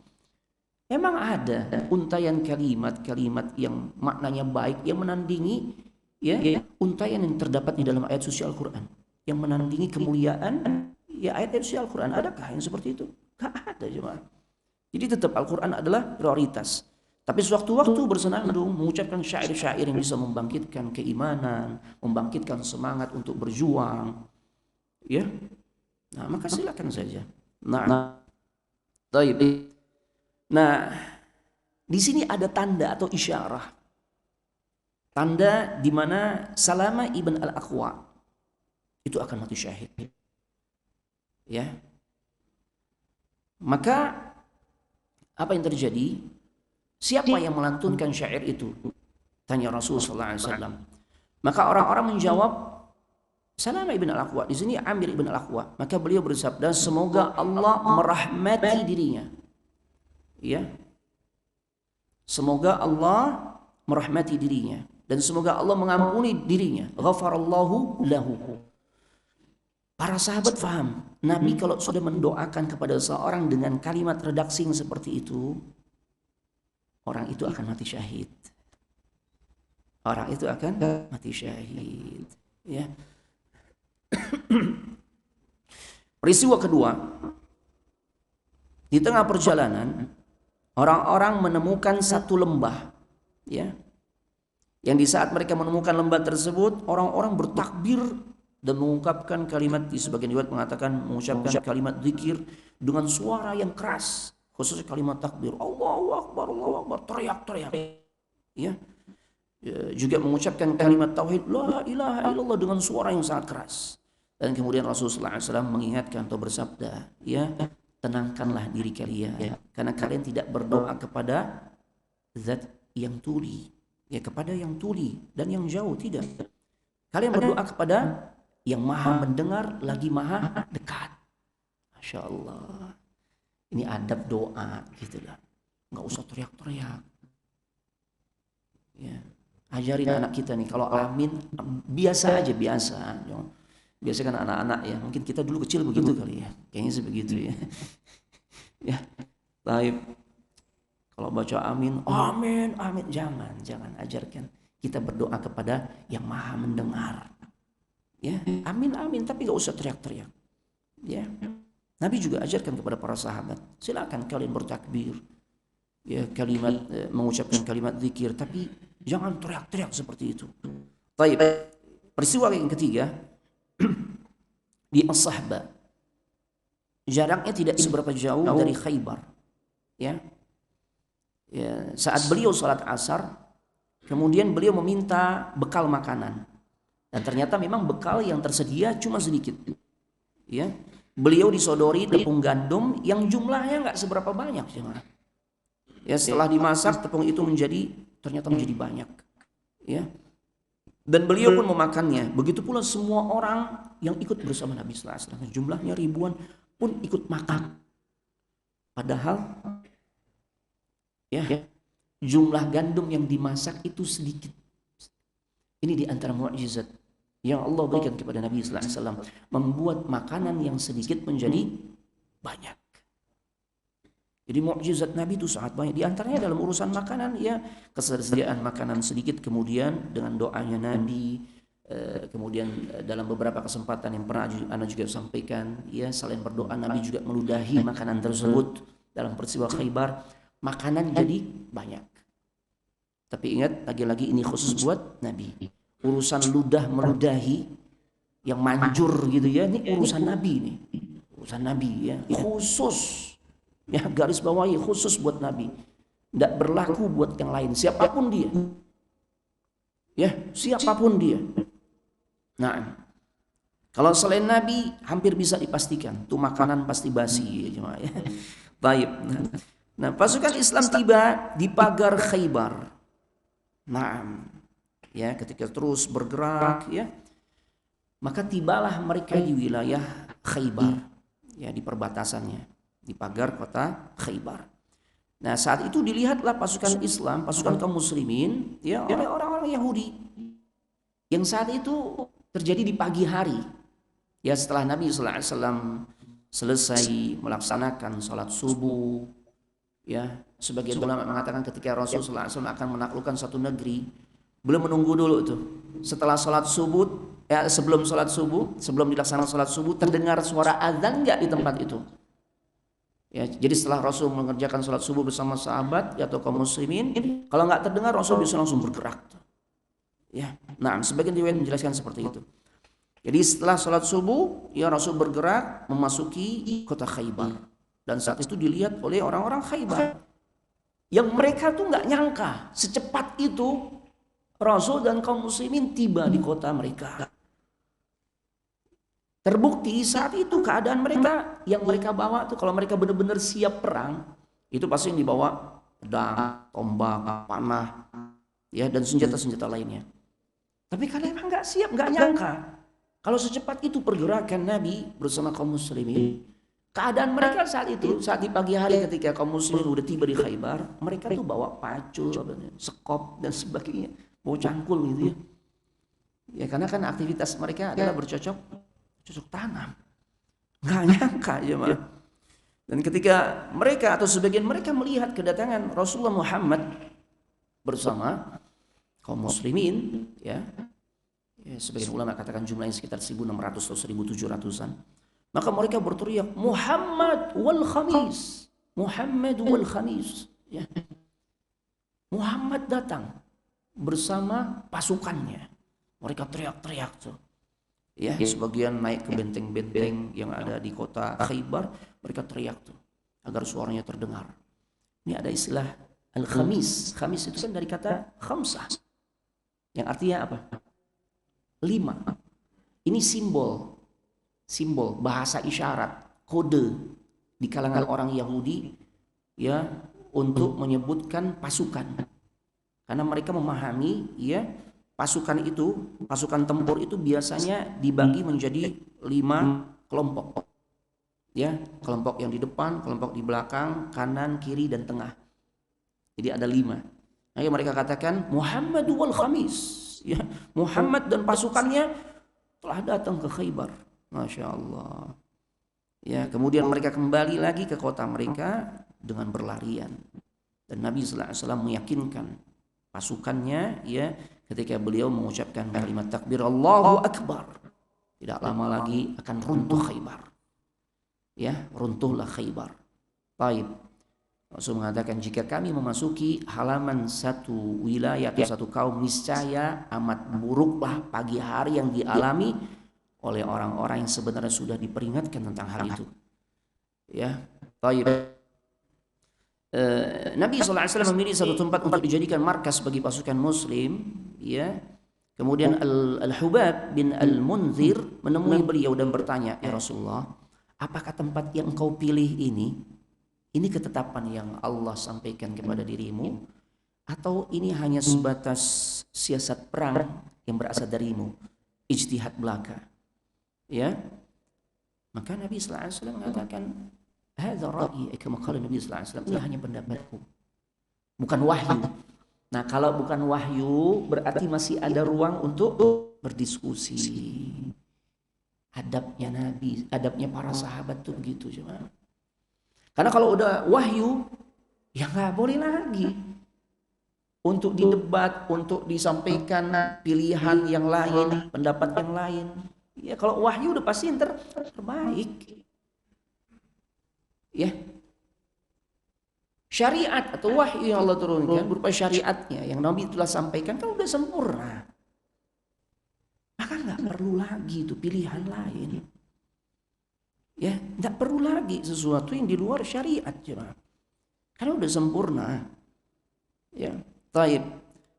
Emang ada untayan kalimat-kalimat yang maknanya baik yang menandingi ya untayan yang terdapat di dalam ayat suci Al-Qur'an yang menandingi kemuliaan ya ayat suci Al-Qur'an. Adakah yang seperti itu? Gak ada jemaah. Jadi tetap Al-Quran adalah prioritas. Tapi sewaktu-waktu bersenandung mengucapkan syair-syair yang bisa membangkitkan keimanan, membangkitkan semangat untuk berjuang, ya. Nah, maka silakan saja. Nah, baik. Nah, di sini ada tanda atau isyarah. Tanda di mana Salamah ibn al-Aqwa itu akan mati syahid. Ya. Maka apa yang terjadi? Siapa yang melantunkan syair itu? Tanya Rasulullah SAW. Maka orang-orang menjawab Salamah ibn al-Aqwa. Di sini Amir ibn al-Aqwa. Maka beliau bersabda, semoga Allah merahmati dirinya. Ya, semoga Allah merahmati dirinya dan semoga Allah mengampuni dirinya. Ghafarallahu lahu. Para sahabat faham, Nabi kalau sudah mendoakan kepada seorang dengan kalimat redaksi yang seperti itu, orang itu akan mati syahid. orang itu akan mati syahid. Ya. Peristiwa kedua, di tengah perjalanan orang-orang menemukan satu lembah, ya. Yang di saat mereka menemukan lembah tersebut, orang-orang bertakbir dan mengungkapkan kalimat, di sebagian riwayat mengatakan mengucapkan kalimat zikir dengan suara yang keras, khususnya kalimat takbir, Allahu Akbar, teriak-teriak. Ya. Juga mengucapkan kalimat tauhid, la ilaha illallah, dengan suara yang sangat keras. Dan kemudian Rasulullah SAW mengingatkan atau bersabda, ya, tenangkanlah diri kalian, karena kalian tidak berdoa kepada zat yang tuli, ya, kepada yang tuli dan yang jauh, tidak. Kalian berdoa kepada yang maha mendengar lagi maha dekat. Masya Allah, ini adab doa gitu lah, nggak usah teriak-teriak. Ya, ajarin anak kita nih, kalau amin biasa aja, biasa kan anak-anak ya, mungkin kita dulu kecil begitu kali ya, kayaknya sebegitu ya. Ya, baik. Kalau baca amin, amin, jangan ajarkan. Kita berdoa kepada yang maha mendengar. Ya, amin, tapi gak usah teriak-teriak. Ya, Nabi juga ajarkan kepada para sahabat, silakan kalian bertakbir, ya, kalimat mengucapkan kalimat zikir, tapi jangan teriak-teriak seperti itu. Baik. Peristiwa yang ketiga, di As-Sahba, jaraknya tidak seberapa jauh dari Khaybar. Ya. Ya, saat beliau salat asar, kemudian beliau meminta bekal makanan, dan ternyata memang bekal yang tersedia cuma sedikit. Ya, beliau disodori tepung gandum yang jumlahnya nggak seberapa banyak. Ya, setelah dimasak tepung itu ternyata menjadi banyak. Ya, dan beliau pun memakannya. Begitu pula semua orang yang ikut bersama Nabi Sallallahu Alaihi Wasallam, jumlahnya ribuan pun ikut makan. Padahal ya, jumlah gandum yang dimasak itu sedikit. Ini di antara mukjizat yang Allah berikan kepada Nabi Sallallahu Alaihi Wasallam, membuat makanan yang sedikit menjadi banyak. Jadi mukjizat Nabi itu sangat banyak. Di antaranya dalam urusan makanan, ya, ketersediaan makanan sedikit, kemudian dengan doanya Nabi, kemudian dalam beberapa kesempatan yang pernah Anda juga sampaikan, ya, selain berdoa Nabi juga meludahi makanan tersebut. Dalam peristiwa Khaybar, makanan jadi banyak. Tapi ingat, lagi-lagi ini khusus buat Nabi. Urusan ludah meludahi yang manjur gitu ya, ini urusan Nabi nih. Urusan Nabi, ya, khusus. Ya, garis bawahi khusus buat Nabi. Tidak berlaku buat yang lain, siapapun dia. Ya, siapapun dia. Nah, kalau selain Nabi hampir bisa dipastikan tuh makanan pasti basi, ya. Baik. Nah, pasukan Islam tiba di pagar Khaybar. Nah, ya, ketika terus bergerak, ya, maka tibalah mereka di wilayah Khaybar, ya, di perbatasannya, di pagar kota Khaybar. Nah, saat itu dilihatlah pasukan Islam, pasukan kaum muslimin, ya, oleh orang-orang Yahudi. Yang saat itu terjadi di pagi hari. Ya, setelah Nabi sallallahu alaihi wasallam selesai melaksanakan salat subuh, ya, sebagian ulama mengatakan ketika Rasulullah SAW akan menaklukkan satu negeri, belum menunggu dulu tuh. Setelah salat subuh, ya, sebelum dilaksanakan salat subuh, terdengar suara azan enggak di tempat itu? Ya, jadi setelah Rasul mengerjakan sholat subuh bersama sahabat atau kaum muslimin, kalau nggak terdengar Rasul bisa langsung bergerak. Ya, nah, sebagian riwayat menjelaskan seperti itu. Jadi setelah sholat subuh, ya, Rasul bergerak memasuki kota Khaybar, dan saat itu dilihat oleh orang-orang Khaybar, yang mereka tuh nggak nyangka secepat itu Rasul dan kaum muslimin tiba di kota mereka. Terbukti saat itu keadaan mereka yang mereka bawa tuh, kalau mereka benar-benar siap perang, itu pasti yang dibawa pedang, tombak, panah, ya, dan senjata-senjata lainnya. Tapi karena memang nggak siap, nggak nyangka kalau secepat itu pergerakan Nabi bersama kaum muslimin. Keadaan mereka saat itu, saat di pagi hari ketika kaum muslimin udah tiba di Khaybar, mereka tuh bawa pacul, sekop dan sebagainya, bawa cangkul gitu ya. Ya, karena kan aktivitas mereka adalah bercocok tanam. Nggak nyangka ya, Mas. Dan ketika mereka atau sebagian mereka melihat kedatangan Rasulullah Muhammad bersama kaum muslimin, ya, sebagian ulama katakan jumlahnya sekitar 1.600 atau 1.700-an. Maka mereka berteriak, Muhammad wal Khamis, Muhammad wal Khamis. Ya. Muhammad datang bersama pasukannya. Mereka teriak-teriak tuh. Ya, sebagian naik ke benteng-benteng yang ada di kota Khaybar, mereka teriak tuh agar suaranya terdengar. Ini ada istilah al-khamis. Khamis itu kan dari kata khamsah, yang artinya apa? 5. Ini simbol bahasa isyarat, kode di kalangan orang Yahudi, ya, untuk menyebutkan pasukan. Karena mereka memahami, ya, pasukan tempur itu biasanya dibagi menjadi 5 kelompok. Ya, kelompok yang di depan, kelompok di belakang, kanan, kiri, dan tengah. Jadi ada 5. Nah, mereka katakan Muhammad wal Khamis. Ya, Muhammad dan pasukannya telah datang ke Khaybar. Masya Allah. Ya, kemudian mereka kembali lagi ke kota mereka dengan berlarian. Dan Nabi sallallahu alaihi wasallam meyakinkan pasukannya, ya, ketika beliau mengucapkan kalimat takbir Allahu Akbar, tidak lama lagi akan runtuh Khaybar. Ya, runtuhlah Khaybar. Baik. Rasul mengatakan jika kami memasuki halaman satu wilayah atau satu kaum, niscaya amat buruklah pagi hari yang dialami oleh orang-orang yang sebenarnya sudah diperingatkan tentang hal itu. Ya, baik. Nabi SAW memilih satu tempat untuk dijadikan markas bagi pasukan Muslim. Ya, kemudian Al-Hubab bin Al-Munzir menemui beliau dan bertanya, ya Rasulullah, apakah tempat yang engkau pilih ini ketetapan yang Allah sampaikan kepada dirimu, atau ini hanya sebatas siasat perang yang berasal darimu, ijtihad belaka? Ya, maka Nabi sallallahu alaihi wasallam mengatakan, hadza ra'yi, kama qala Nabi sallallahu alaihi wasallam, ini hanya pendapatku, bukan wahyu. Nah, kalau bukan wahyu berarti masih ada ruang untuk berdiskusi. Adabnya Nabi, adabnya para sahabat tuh begitu, jemaah. Karena kalau udah wahyu, ya nggak boleh lagi untuk didebat, untuk disampaikan pilihan yang lain, pendapat yang lain. Ya, kalau wahyu udah pasti yang terbaik. Ya, syariat atau wahyu yang Allah turunkan berupa syariatnya yang Nabi telah sampaikan kan udah sempurna. Maka nggak perlu lagi itu pilihan lain. Ya, tidak perlu lagi sesuatu yang di luar syariat, jemaah. Karena udah sempurna. Ya, taib.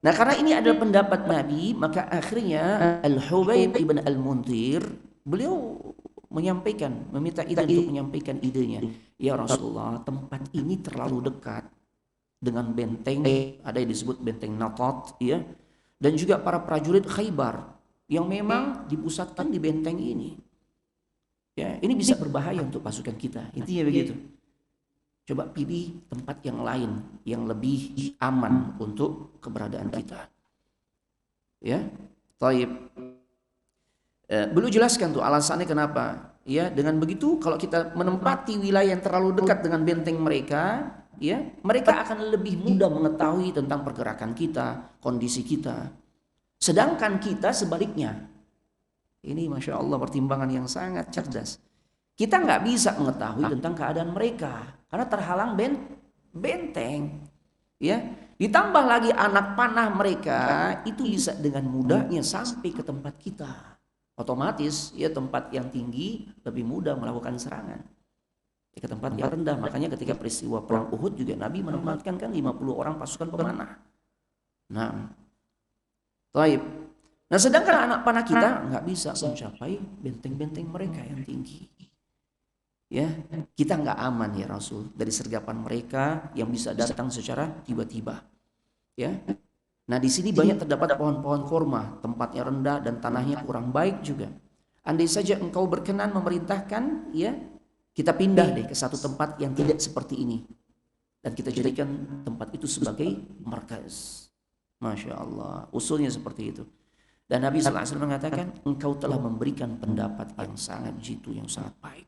Nah, karena ini adalah pendapat Nabi, maka akhirnya Al-Hubayb ibn Al-Munzir, beliau meminta izin untuk menyampaikan idenya. Ya Rasulullah, tempat ini terlalu dekat dengan benteng, ada yang disebut benteng Natat, ya, dan juga para prajurit Khaybar yang memang dipusatkan di benteng ini. Ya, ini bisa berbahaya untuk pasukan kita. Intinya begitu. Coba pilih tempat yang lain yang lebih aman untuk keberadaan kita. Ya, taib. Beliau jelaskan tuh alasannya kenapa. Ya, dengan begitu kalau kita menempati wilayah yang terlalu dekat dengan benteng mereka, ya, mereka akan lebih mudah mengetahui tentang pergerakan kita, kondisi kita. Sedangkan kita sebaliknya. Ini Masya Allah pertimbangan yang sangat cerdas. Kita nggak bisa mengetahui tentang keadaan mereka karena terhalang benteng. Ya, ditambah lagi anak panah mereka itu bisa dengan mudahnya sampai ke tempat kita. Otomatis ya tempat yang tinggi lebih mudah melakukan serangan. Ke tempat yang rendah. Makanya ketika peristiwa perang Uhud juga Nabi menempatkan kan 50 orang pasukan pemanah. Nah, taib. Nah, sedangkan anak panah kita nggak bisa mencapai benteng-benteng mereka yang tinggi. Ya, kita nggak aman ya Rasul dari sergapan mereka yang bisa datang secara tiba-tiba. Ya, nah di sini banyak terdapat pohon-pohon kurma, tempatnya rendah dan tanahnya kurang baik juga. Andai saja engkau berkenan memerintahkan, ya, kita pindah deh ke satu tempat yang tidak seperti ini dan kita jadikan tempat itu sebagai markas. Masya Allah, usulnya seperti itu. Dan Nabi SAW mengatakan, engkau telah memberikan pendapat yang sangat jitu, yang sangat baik.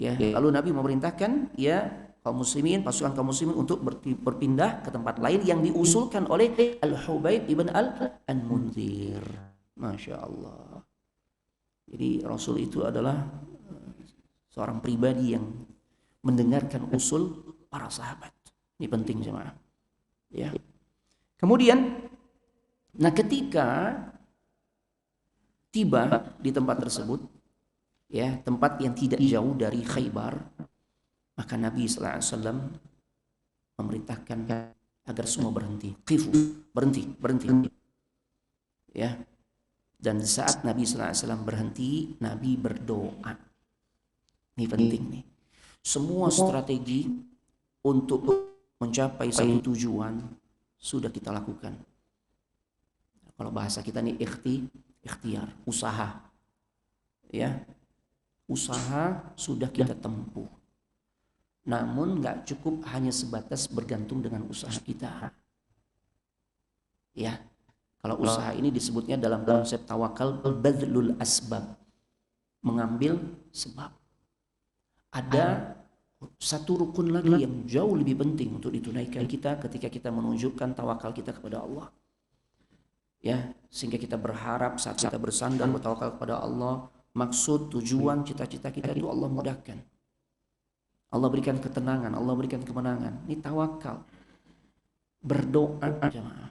Ya, lalu Nabi memerintahkan, ya, pasukan kaum muslimin untuk berpindah ke tempat lain yang diusulkan oleh Al-Hubayb ibn Al-Munzir. Masya Allah. Jadi Rasul itu adalah seorang pribadi yang mendengarkan usul para sahabat. Ini penting jemaah. Ya. Kemudian, nah ketika tiba di tempat tersebut, ya tempat yang tidak jauh dari Khaybar, maka Nabi sallallahu alaihi wasallam memerintahkan agar semua berhenti. Qifu, berhenti. Ya. Dan saat Nabi sallallahu alaihi wasallam berhenti, Nabi berdoa. Ini penting nih. Semua strategi untuk mencapai satu tujuan sudah kita lakukan. Kalau bahasa kita nih ikhtiar, usaha. Ya. Usaha sudah kita tempuh. Namun nggak cukup hanya sebatas bergantung dengan usaha kita. Ya. Kalau usaha ini disebutnya dalam konsep tawakal badlul asbab. Mengambil sebab. Ada satu rukun lagi yang jauh lebih penting untuk ditunaikan kita ketika kita menunjukkan tawakal kita kepada Allah. Ya, sehingga kita berharap saat kita bersandar bertawakal kepada Allah, maksud, tujuan, cita-cita kita itu Allah mudahkan. Allah berikan ketenangan, Allah berikan kemenangan. Ini tawakal. Berdoa jemaah.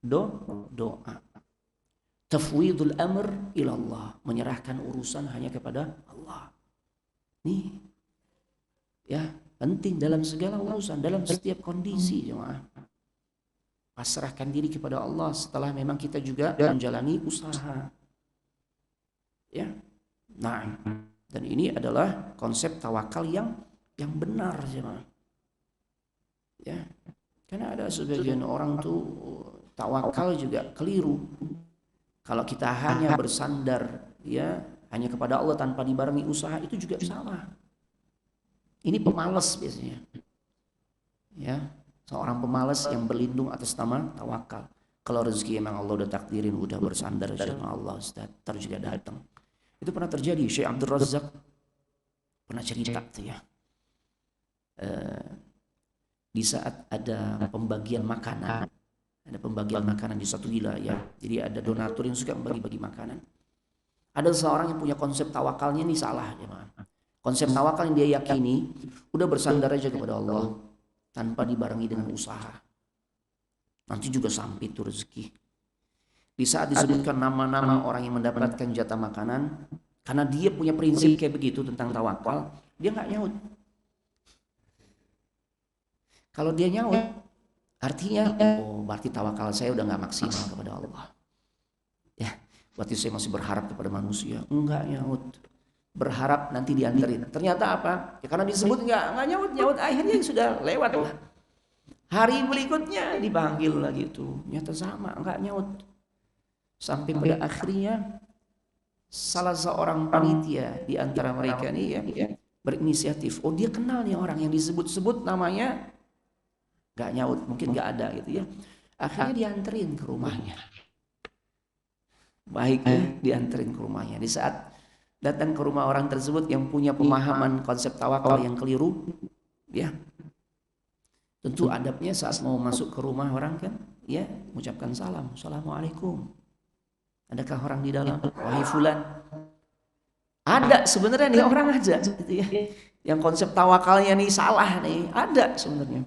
Doa. Tafwidul amr ila Allah, menyerahkan urusan hanya kepada Allah. Nih, ya penting dalam segala urusan, dalam setiap kondisi jemaah. Pasrahkan diri kepada Allah setelah memang kita juga menjalani usaha. Ya, nah, dan ini adalah konsep tawakal yang benar jemaah. Ya, karena ada sebagian orang tuh tawakal juga keliru. Kalau kita hanya bersandar, ya hanya kepada Allah tanpa dibarengi usaha, itu juga salah. Ini pemalas biasanya. Ya, seorang pemalas yang berlindung atas nama tawakal. Kalau rezeki emang Allah udah takdirin, udah bersandar sama Allah, ntar juga datang. Itu pernah terjadi. Syekh Abdul Razak pernah cerita tuh ya. Di saat ada pembagian makanan, di satu wilayah. Jadi ada donatur yang suka membagi-bagi makanan. Ada seorang yang punya konsep tawakalnya ini salah, jemaah. Konsep tawakal yang dia yakini udah bersandar aja kepada Allah tanpa dibarengi dengan usaha. Nanti juga sampai itu rezeki. Di saat disebutkan nama-nama orang yang mendapatkan jatah makanan, karena dia punya prinsip kayak begitu tentang tawakal, dia nggak nyaut. Kalau dia nyaut, artinya oh berarti tawakal saya udah nggak maksimal kepada Allah. Ya, berarti saya masih berharap kepada manusia. Enggak nyaut. Berharap nanti dianterin. Ternyata apa? Ya karena disebut enggak nyaut, akhirnya sudah lewat lah. Hari berikutnya dipanggil lagi itu, nyata sama, enggak nyaut. Sampai pada akhirnya salah seorang panitia di antara mereka nih ya berinisiatif. Oh dia kenal nih orang yang disebut-sebut namanya, enggak nyaut, mungkin enggak ada gitu ya. Akhirnya dianterin ke rumahnya. Baik ya, dianterin ke rumahnya. Di saat datang ke rumah orang tersebut yang punya pemahaman konsep tawakal yang keliru, ya tentu adabnya saat mau masuk ke rumah orang kan, ya mengucapkan salam, assalamualaikum. Adakah orang di dalam? Wahai fulan. Ada sebenarnya nih orang aja, gitu ya. Yang konsep tawakalnya nih salah nih, ada sebenarnya.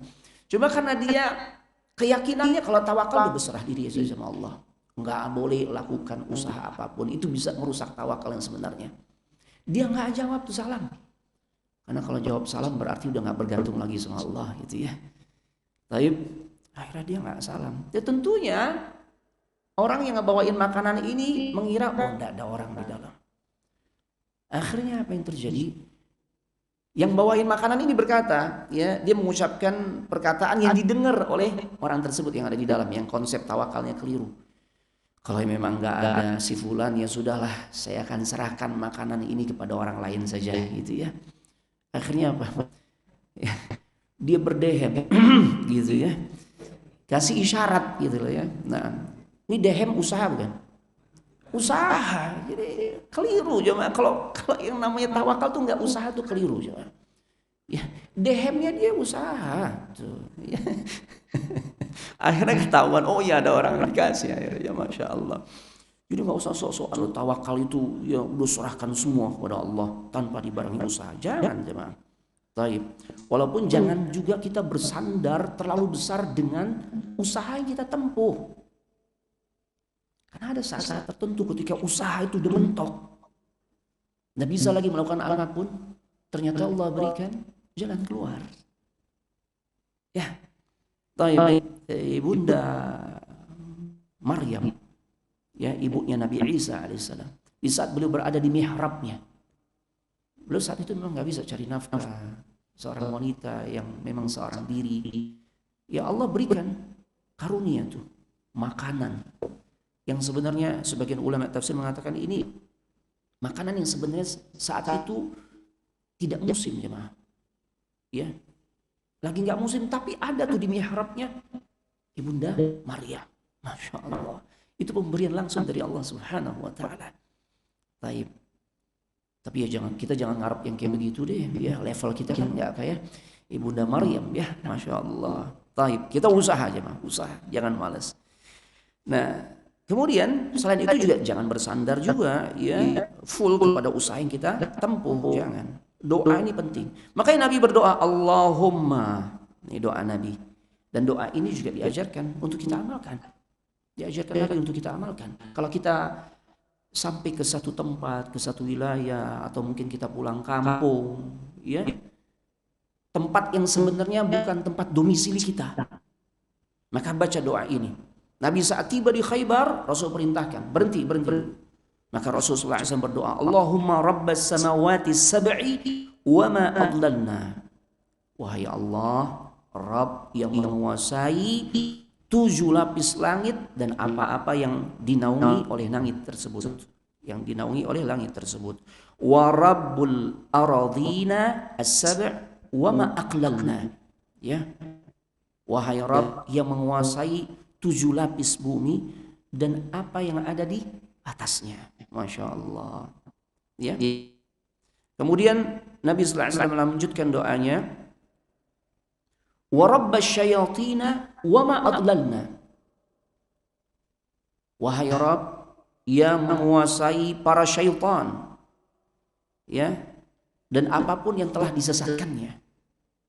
Cuma karena dia keyakinannya kalau tawakal udah berserah diri aja sama Allah. Nggak boleh lakukan usaha apapun, itu bisa merusak tawakal yang sebenarnya. Dia nggak jawab tuh salam, karena kalau jawab salam berarti udah nggak bergantung lagi sama Allah gitu ya. Tapi akhirnya dia nggak salam. Ya tentunya orang yang ngebawain makanan ini mengira oh nggak ada orang di dalam. Akhirnya apa yang terjadi? Yang bawain makanan ini berkata, ya dia mengucapkan perkataan yang didengar oleh orang tersebut yang ada di dalam, yang konsep tawakalnya keliru. Kalau memang nggak ada si fulan, ya sudahlah, saya akan serahkan makanan ini kepada orang lain saja, gitu ya. Akhirnya apa? Ya, dia berdehem, gitu ya. Kasih isyarat, gitu loh ya. Nah, ini dehem usaha bukan? Usaha, jadi keliru jemaah. Kalau yang namanya tawakal tuh nggak usaha tuh keliru jemaah. Ya, dehemnya dia usaha tuh. Ya. Akhirnya ketahuan, oh ya ada orang yang dikasih akhirnya, ya Masya Allah. Jadi nggak usah sok-sokan lu tawakal itu ya udah serahkan semua kepada Allah tanpa dibarengi usaha. Jangan jemaah. Taib. Walaupun jangan juga kita bersandar terlalu besar dengan usaha yang kita tempuh. Karena ada saat-saat tertentu ketika usaha itu udah mentok, nggak bisa lagi melakukan apapun, ternyata Allah berikan jalan keluar. Ya, taib. Ibunda Maryam, ya ibunya Nabi Isa alaihissalam, di saat beliau berada di mihrabnya, beliau saat itu memang nggak bisa cari nafkah, seorang wanita yang memang seorang diri. Ya Allah berikan karunia tuh makanan yang sebenarnya sebagian ulama tafsir mengatakan ini makanan yang sebenarnya saat itu tidak musim jemaah. Ya, lagi nggak musim tapi ada tuh di mihrabnya ibunda Maryam. Masya Allah. Itu pemberian langsung dari Allah Subhanahu wa taala. Taib. Tapi ya kita jangan ngarep yang kayak begitu deh. Ya level kita kan nggak kayak ibunda Maryam ya. Masya Allah. Taib. Kita usaha aja mah, usaha. Jangan malas. Nah, kemudian selain itu juga jangan bersandar juga ya full kepada usaha yang kita tempuh. Jangan. Doa ini penting. Makanya Nabi berdoa Allahumma. Ini doa Nabi. Dan doa ini juga diajarkan untuk kita amalkan. Diajarkan Nabi untuk kita amalkan. Kalau kita sampai ke satu tempat, ke satu wilayah, atau mungkin kita pulang kampung, ya, tempat yang sebenarnya bukan tempat domisili kita, maka baca doa ini. Nabi saat tiba di Khaybar, Rasul perintahkan berhenti. Maka Rasulullah SAW berdoa, Allahumma rabbas samawati sab'i wa ma adlalna. Wahai Allah, Rabb yang menguasai 7 lapis langit dan apa-apa yang dinaungi oleh langit tersebut. Yang dinaungi oleh langit tersebut. Wa rabbul aradina as-sab' wa ma aqlalna. Ya. Wahai Rabb yang menguasai 7 lapis bumi dan apa yang ada di atasnya. Masya Allah. Ya. Kemudian Nabi SAW melanjutkan doanya. Wa rabbas syayatina wa ma adlalna. Wahai Rabb yang menguasai para syaitan, ya, dan apapun yang telah disesatkannya.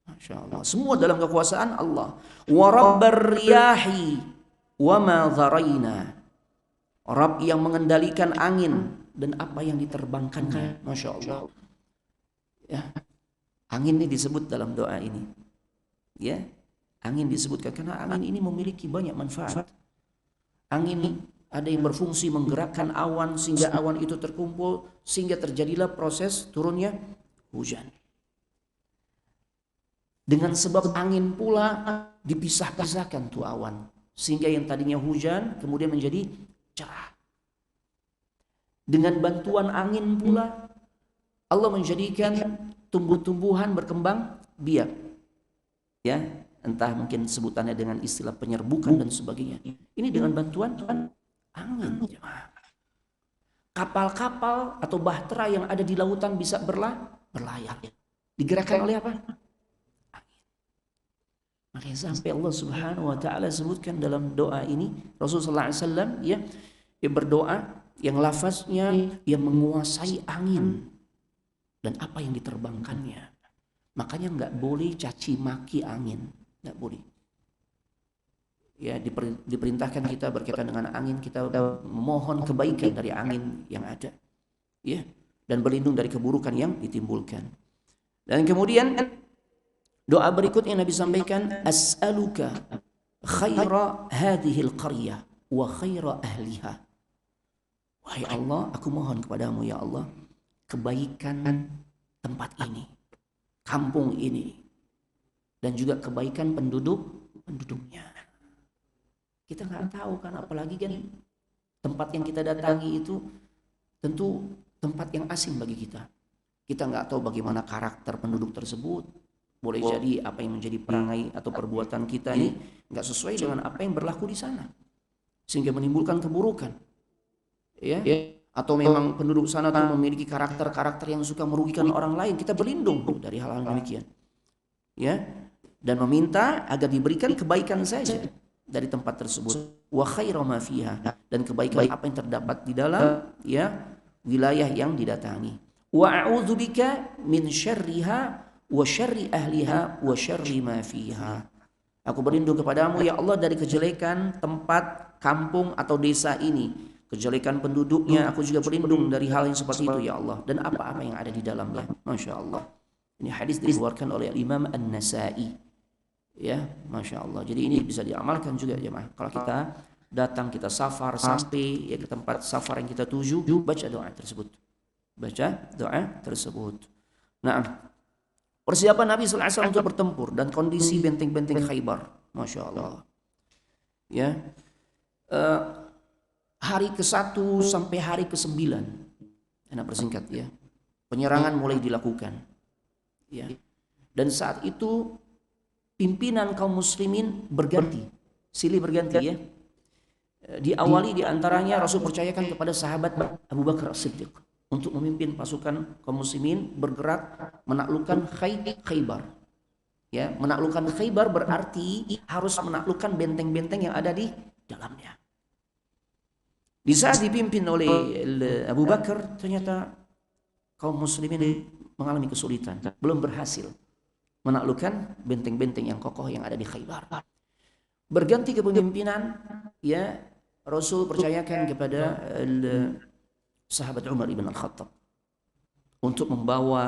Masya Allah. Semua dalam kekuasaan Allah. Wa rabbar riyahi wa ma dharaina. Rabb yang mengendalikan angin dan apa yang diterbangkannya. Masya Allah. Ya. Angin ini disebut dalam doa ini. Ya, angin disebutkan karena angin ini memiliki banyak manfaat. Angin ada yang berfungsi menggerakkan awan sehingga awan itu terkumpul sehingga terjadilah proses turunnya hujan. Dengan sebab angin pula dipisah-pisahkan tuh awan sehingga yang tadinya hujan kemudian menjadi cerah. Dengan bantuan angin pula Allah menjadikan tumbuh-tumbuhan berkembang biak. Ya, entah mungkin sebutannya dengan istilah penyerbukan dan sebagainya. Ini dengan bantuan angin. Kapal-kapal atau bahtera yang ada di lautan bisa berlayar. Digerakkan oleh apa? Angin. Makanya sampai Allah Subhanahu wa taala sebutkan dalam doa ini, Rasulullah SAW ya berdoa yang lafaznya yang menguasai angin dan apa yang diterbangkannya. Makanya nggak boleh caci maki angin, nggak boleh. Ya diperintahkan kita berkaitan dengan angin, kita memohon kebaikan dari angin yang ada, ya, dan berlindung dari keburukan yang ditimbulkan. Dan kemudian doa berikutnya Nabi sampaikan, as'aluka khaira hadhil qaryah wa khaira ahliha. Wahai Allah, aku mohon kepadamu ya Allah kebaikan tempat ini, kampung ini, dan juga kebaikan penduduknya. Kita nggak tahu kan, apalagi kan tempat yang kita datangi itu tentu tempat yang asing bagi kita. Kita nggak tahu bagaimana karakter penduduk tersebut. Boleh jadi apa yang menjadi perangai atau perbuatan kita ini nggak sesuai dengan apa yang berlaku di sana, sehingga menimbulkan keburukan. Ya. Atau memang penduduk sana tuh memiliki karakter-karakter yang suka merugikan orang lain, kita berlindung dari hal-hal demikian. ya, dan meminta agar diberikan kebaikan saja dari tempat tersebut, wa khairu ma fiha, dan kebaikan apa yang terdapat di dalam ya wilayah yang didatangi. Wa a'udzubika min syarriha wa syarri ahliha wa syarri ma fiha. Aku berlindung kepadamu ya Allah dari kejelekan tempat, kampung atau desa ini, kejelekan penduduknya. Aku juga berlindung dari hal yang seperti itu ya Allah, dan apa-apa yang ada di dalamnya. Masya Allah. Ini hadis dikeluarkan oleh Imam An-Nasa'i. Ya, Masya Allah. Jadi ini bisa diamalkan juga jemaah. Kalau kita datang, kita safar, sampai ya ke tempat safar yang kita tuju, baca doa tersebut. Baca doa tersebut. Nah, persiapan Nabi SAW untuk bertempur dan kondisi benteng-benteng Khaybar, Masya Allah. Ya, hari ke-1 sampai hari ke-9, enak persingkat ya, penyerangan mulai dilakukan. Ya, dan saat itu pimpinan kaum muslimin berganti, silih berganti ya. Diawali diantaranya Rasul percayakan kepada sahabat Abu Bakar As-Siddiq untuk memimpin pasukan kaum muslimin bergerak menaklukkan Khaybar. Ya, menaklukkan Khaybar berarti harus menaklukkan benteng-benteng yang ada di dalamnya. Di saat dipimpin oleh Abu Bakar, ternyata kaum muslimin mengalami kesulitan, belum berhasil menaklukkan benteng-benteng yang kokoh yang ada di Khaybar. Berganti kepemimpinan, ya, Rasul percayakan kepada sahabat Umar ibn Al-Khattab untuk membawa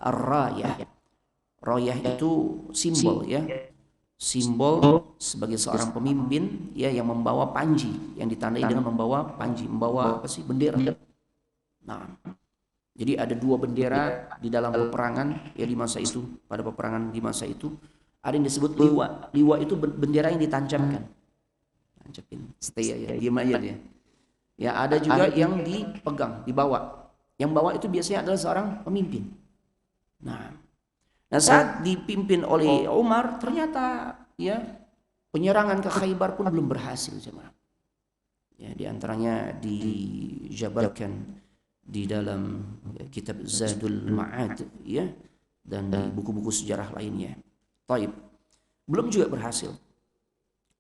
ar-rayah. Rayah itu simbol ya, simbol sebagai seorang pemimpin ya yang membawa panji, yang ditandai dengan membawa panji, membawa apa sih, bendera. Nah, jadi ada 2 bendera di dalam peperangan ya di masa itu. Pada peperangan di masa itu ada yang disebut liwa. Liwa itu bendera yang ditancapkan. Tancapin, stay ya, diam aja dia. Ya, ada juga yang dipegang, dibawa. Yang bawa itu biasanya adalah seorang pemimpin. Nah, saat dipimpin oleh Umar, ternyata ya penyerangan ke Khaybar pun belum berhasil, jemaah. Ya, di antaranya dijabarkan di dalam kitab Zadul Ma'ad ya, dan di buku-buku sejarah lainnya. Taib. Belum juga berhasil.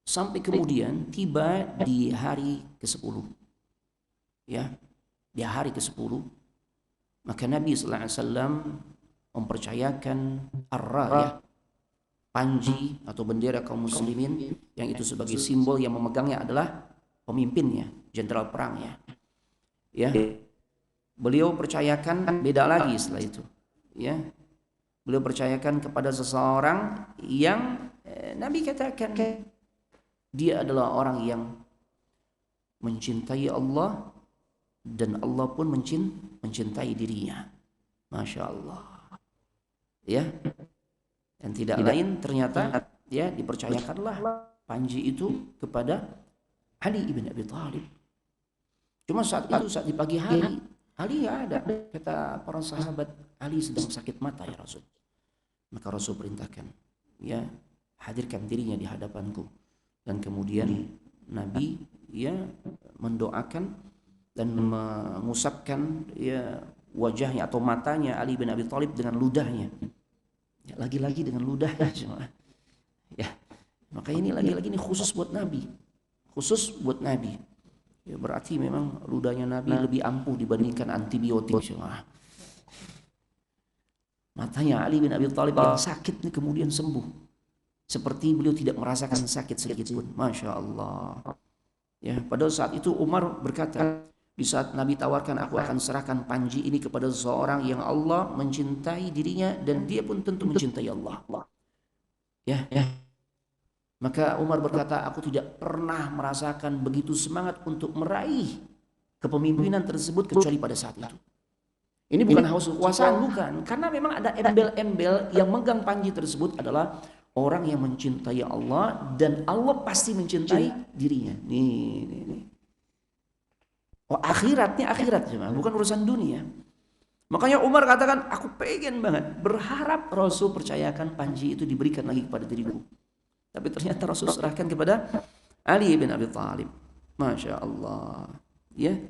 Sampai kemudian tiba di hari ke-10. Ya, di hari ke-10 maka Nabi sallallahu alaihi wasallam mempercayakan ar-rayah, panji atau bendera kaum muslimin, yang itu sebagai simbol yang memegangnya adalah pemimpinnya, jenderal perangnya. Ya. Beliau percayakan, beda lagi setelah itu. Ya. Beliau percayakan kepada seseorang yang Nabi katakan dia adalah orang yang mencintai Allah dan Allah pun mencintai dirinya. Masya Allah. Ya. Dan tidak lain ternyata ya dipercayakanlah panji itu kepada Ali ibn Abi Thalib. Cuma saat itu, saat di pagi hari, Ali nggak ada. Kata para sahabat, Ali sedang sakit mata ya Rasul. Maka Rasul perintahkan, ya hadirkan dirinya di hadapanku. Dan kemudian Nabi ya mendoakan dan mengusapkan ya wajahnya atau matanya Ali bin Abi Thalib dengan ludahnya. Ya, lagi-lagi dengan ludahnya cuma. Ya, maka ini lagi-lagi ini khusus buat Nabi. Khusus buat Nabi. Ya, berarti memang ludahnya Nabi lebih ampuh dibandingkan antibiotik cuma. Matanya Ali bin Abi Thalib yang sakit ini kemudian sembuh. Seperti beliau tidak merasakan sakit sedikit pun. Masya Allah. Ya, pada saat itu Umar berkata, di saat Nabi tawarkan, aku akan serahkan panji ini kepada seseorang yang Allah mencintai dirinya dan dia pun tentu mencintai Allah. Ya. Maka Umar berkata, aku tidak pernah merasakan begitu semangat untuk meraih kepemimpinan tersebut kecuali pada saat itu. Ini bukan haus kekuasaan, bukan. Karena memang ada embel-embel yang megang panji tersebut adalah orang yang mencintai Allah dan Allah pasti mencintai dirinya. Nih. Oh, akhiratnya akhirat, bukan urusan dunia. Makanya Umar katakan, aku pengen banget, berharap Rasul percayakan panji itu diberikan lagi kepada diriku. Tapi ternyata Rasul serahkan kepada Ali bin Abi Thalib. Masya Allah. Ya.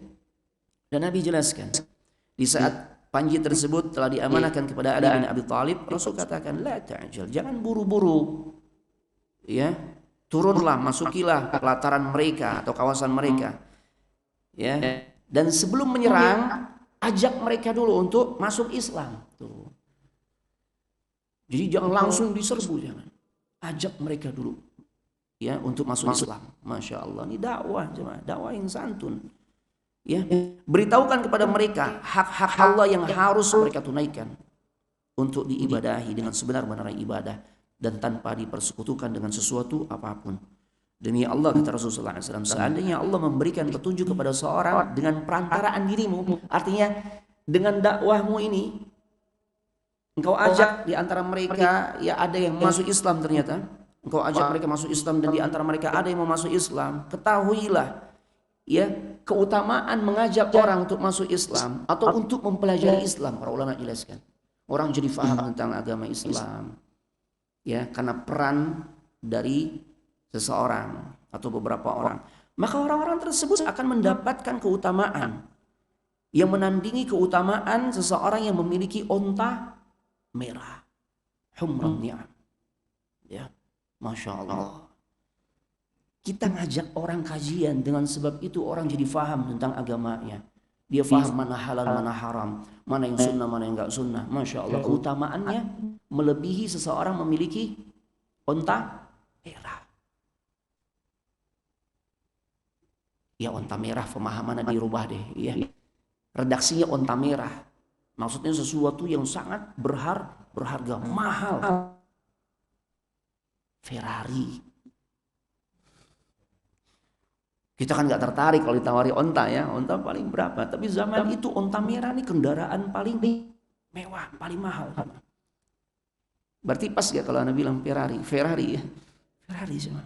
Dan Nabi jelaskan, di saat panji tersebut telah diamanahkan kepada Ali bin Abi Thalib, Rasul katakan, la ta'jal, jangan buru-buru. Ya, turunlah, masukilah pelataran mereka atau kawasan mereka. Ya, dan sebelum menyerang, ajak mereka dulu untuk masuk Islam. Tuh. Jadi jangan langsung diserbu, jangan. Ajak mereka dulu, ya, untuk masuk Islam. Masya Allah, ini dakwah, jemaah, dakwah yang santun. Ya, beritahukan kepada mereka hak-hak Allah yang harus mereka tunaikan untuk diibadahi dengan sebenar-benar ibadah dan tanpa dipersekutukan dengan sesuatu apapun. Demi Allah, kata Rasulullah SAW, seandainya Allah memberikan petunjuk kepada seorang dengan perantaraan dirimu, artinya dengan dakwahmu ini, engkau ajak di antara mereka, ya ada yang masuk Islam ternyata, engkau ajak mereka masuk Islam dan di antara mereka ada yang mau masuk Islam, ketahuilah, ya, keutamaan mengajak orang untuk masuk Islam atau untuk mempelajari Islam. Para ulama jelaskan, orang jadi faham tentang agama Islam, ya, karena peran dari seseorang atau beberapa orang, maka orang-orang tersebut akan mendapatkan keutamaan yang menandingi keutamaan seseorang yang memiliki onta merah, humran ni'am. Ya, Masya Allah. Kita ngajak orang kajian, dengan sebab itu orang jadi faham tentang agamanya. Dia faham mana halal, mana haram, mana yang sunnah, mana yang enggak sunnah. Masya Allah, keutamaannya melebihi seseorang memiliki onta merah. Ya, onta merah pemahamannya dirubah deh. Ya, redaksinya onta merah. Maksudnya sesuatu yang sangat berharga, mahal. Ferrari. Kita kan nggak tertarik kalau ditawari onta, ya, onta paling berapa? Tapi zaman itu onta merah nih kendaraan paling mewah, paling mahal. Berarti pas gak kalau Anda bilang Ferrari ya, Ferrari sama.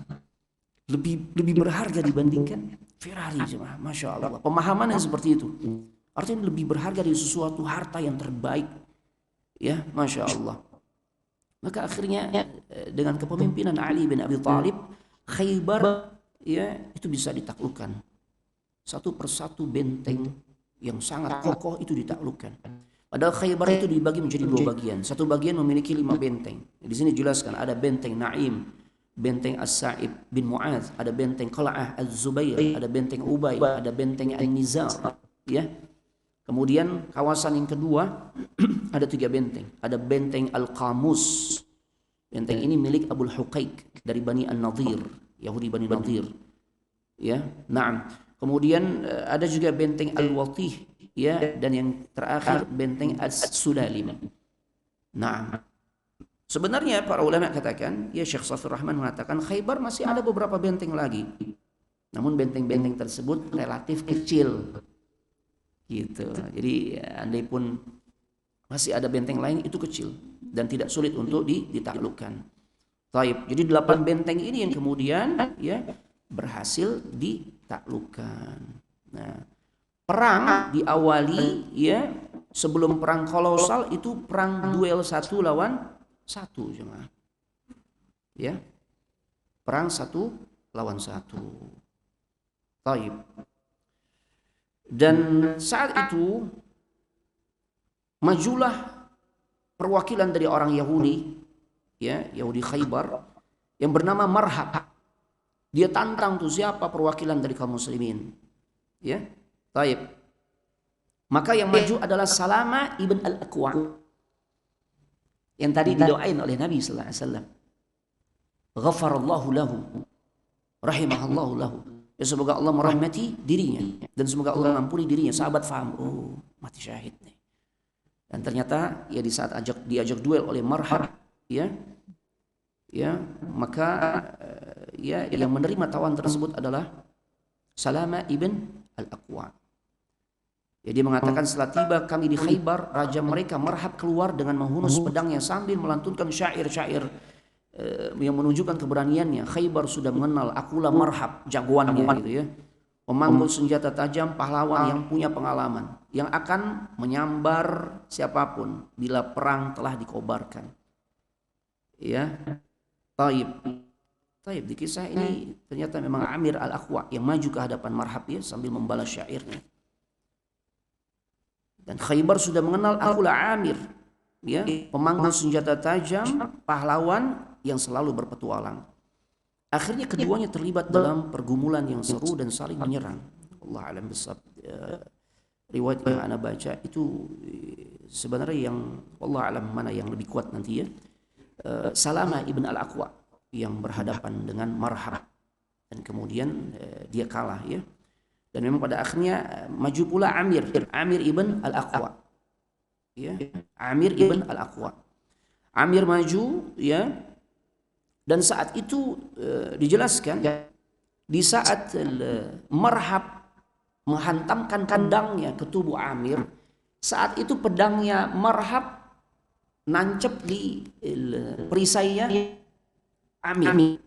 Lebih berharga dibandingkan Ferrari sama. Masya Allah. Pemahaman yang seperti itu, artinya lebih berharga dari sesuatu harta yang terbaik. Ya, Masya Allah. Maka akhirnya dengan kepemimpinan Ali bin Abi Thalib, Khaybar, ya, itu bisa ditaklukkan. Satu persatu benteng yang sangat kokoh itu ditaklukkan. Padahal Khaybar itu dibagi menjadi dua bagian. Satu bagian memiliki 5 benteng. Di sini jelaskan ada benteng Naim, benteng As-Sa'ib bin Mu'adz, ada benteng Qal'ah Az-Zubair, ada benteng Ubay, ada benteng An-Nizar. Ya. Kemudian kawasan yang kedua ada 3 benteng. Ada benteng Al-Qamus. Benteng ini milik Abul Huqaiq dari Bani An-Nadir, Yahudi Bani Nadir. Ya, na'am. Kemudian ada juga benteng Al-Watih, ya, dan yang terakhir benteng As-Sulalim. Na'am. Sebenarnya para ulama katakan, ya, Syekh Shafir Rahman mengatakan Khaybar masih ada beberapa benteng lagi. Namun benteng-benteng tersebut relatif kecil. Gitu. Jadi andai pun masih ada benteng lain, itu kecil dan tidak sulit untuk ditaklukkan. Taib. Jadi 8 benteng ini yang kemudian, ya, berhasil ditaklukkan. Nah, perang diawali, ya, sebelum perang kolosal itu perang duel 1 lawan 1, jemaah. Ya. Perang 1 lawan 1. Taib. Dan saat itu majulah perwakilan dari orang Yahudi, ya, Yahudi Khaybar, yang bernama Marhab. Dia tantang tuh siapa perwakilan dari kaum muslimin. Ya, taib. Maka yang maju adalah Salama ibn Al-Aqwa, yang tadi didoain oleh Nabi sallallahu alaihi wasallam. Ghafarallahu lahu, rahimahallahu lahu. Ya, semoga Allah merahmati dirinya dan semoga Allah mengampuni dirinya. Sahabat faham, oh, mati syahid nih. Dan ternyata, ya, di saat diajak duel oleh Marhab, ya, maka ya, yang menerima tawaran tersebut adalah Salama ibn Al-Aqwa. Ya, dia mengatakan, setelah tiba kami di Khaybar, raja mereka Marhab keluar dengan menghunus pedangnya sambil melantunkan syair-syair yang menunjukkan keberaniannya. Khaybar sudah mengenal, akulah Marhab, jagoannya, gitu ya. Memanggul senjata tajam, pahlawan yang punya pengalaman, yang akan menyambar siapapun bila perang telah dikobarkan. Ya, taib. Di kisah ini ternyata memang Amir Al-Aqwa yang maju ke hadapan Marhab, ya, sambil membalas syairnya. Dan Khaybar sudah mengenal Akhulah Amir, ya, pemangku senjata tajam, pahlawan yang selalu berpetualang. Akhirnya keduanya terlibat dalam pergumulan yang seru dan saling menyerang. Allah alam bisawab. Riwayat yang ana baca itu sebenarnya yang Allah alam mana yang lebih kuat nanti ya. Salamah ibn al-Aqwa yang berhadapan dengan Marhab, dan kemudian dia kalah ya. Dan memang pada akhirnya maju pula Amir ibn al-Aqwa. Ya, Amir ibn al-Aqwa. Amir maju ya. Dan saat itu dijelaskan di saat Marhab menghantamkan pedangnya ke tubuh Amir, saat itu pedangnya Marhab nancep di perisainya Amir,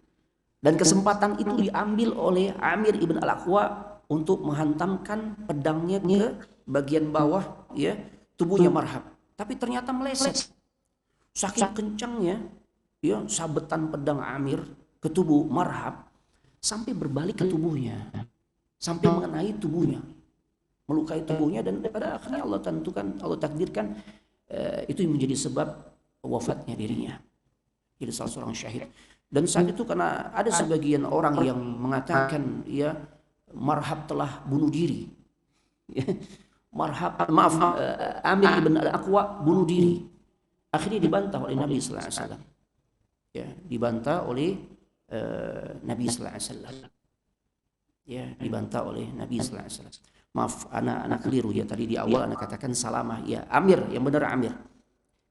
dan kesempatan itu diambil oleh Amir ibn al-Aqwa untuk menghantamkan pedangnya ke bagian bawah ya tubuhnya Marhab, tapi ternyata meleset saking kencangnya ya sabetan pedang Amir ke tubuh Marhab sampai berbalik ke tubuhnya, sampai mengenai tubuhnya, melukai tubuhnya, dan pada akhirnya Allah tentukan, Allah takdirkan itu yang menjadi sebab wafatnya dirinya. Jadi salah seorang syahid. Dan saat itu karena ada sebagian orang yang mengatakan ya Marhab telah bunuh diri. Amir ibn al-Aqwa bunuh diri. Akhirnya dibantah oleh Nabi sallallahu alaihi wasallam. Ya, dibantah oleh Nabi sallallahu alaihi wasallam. Ya, dibantah oleh Nabi sallallahu alaihi wasallam. Maaf, anak keliru ya, tadi di awal anak katakan Salamah. Ya, Amir, yang benar Amir.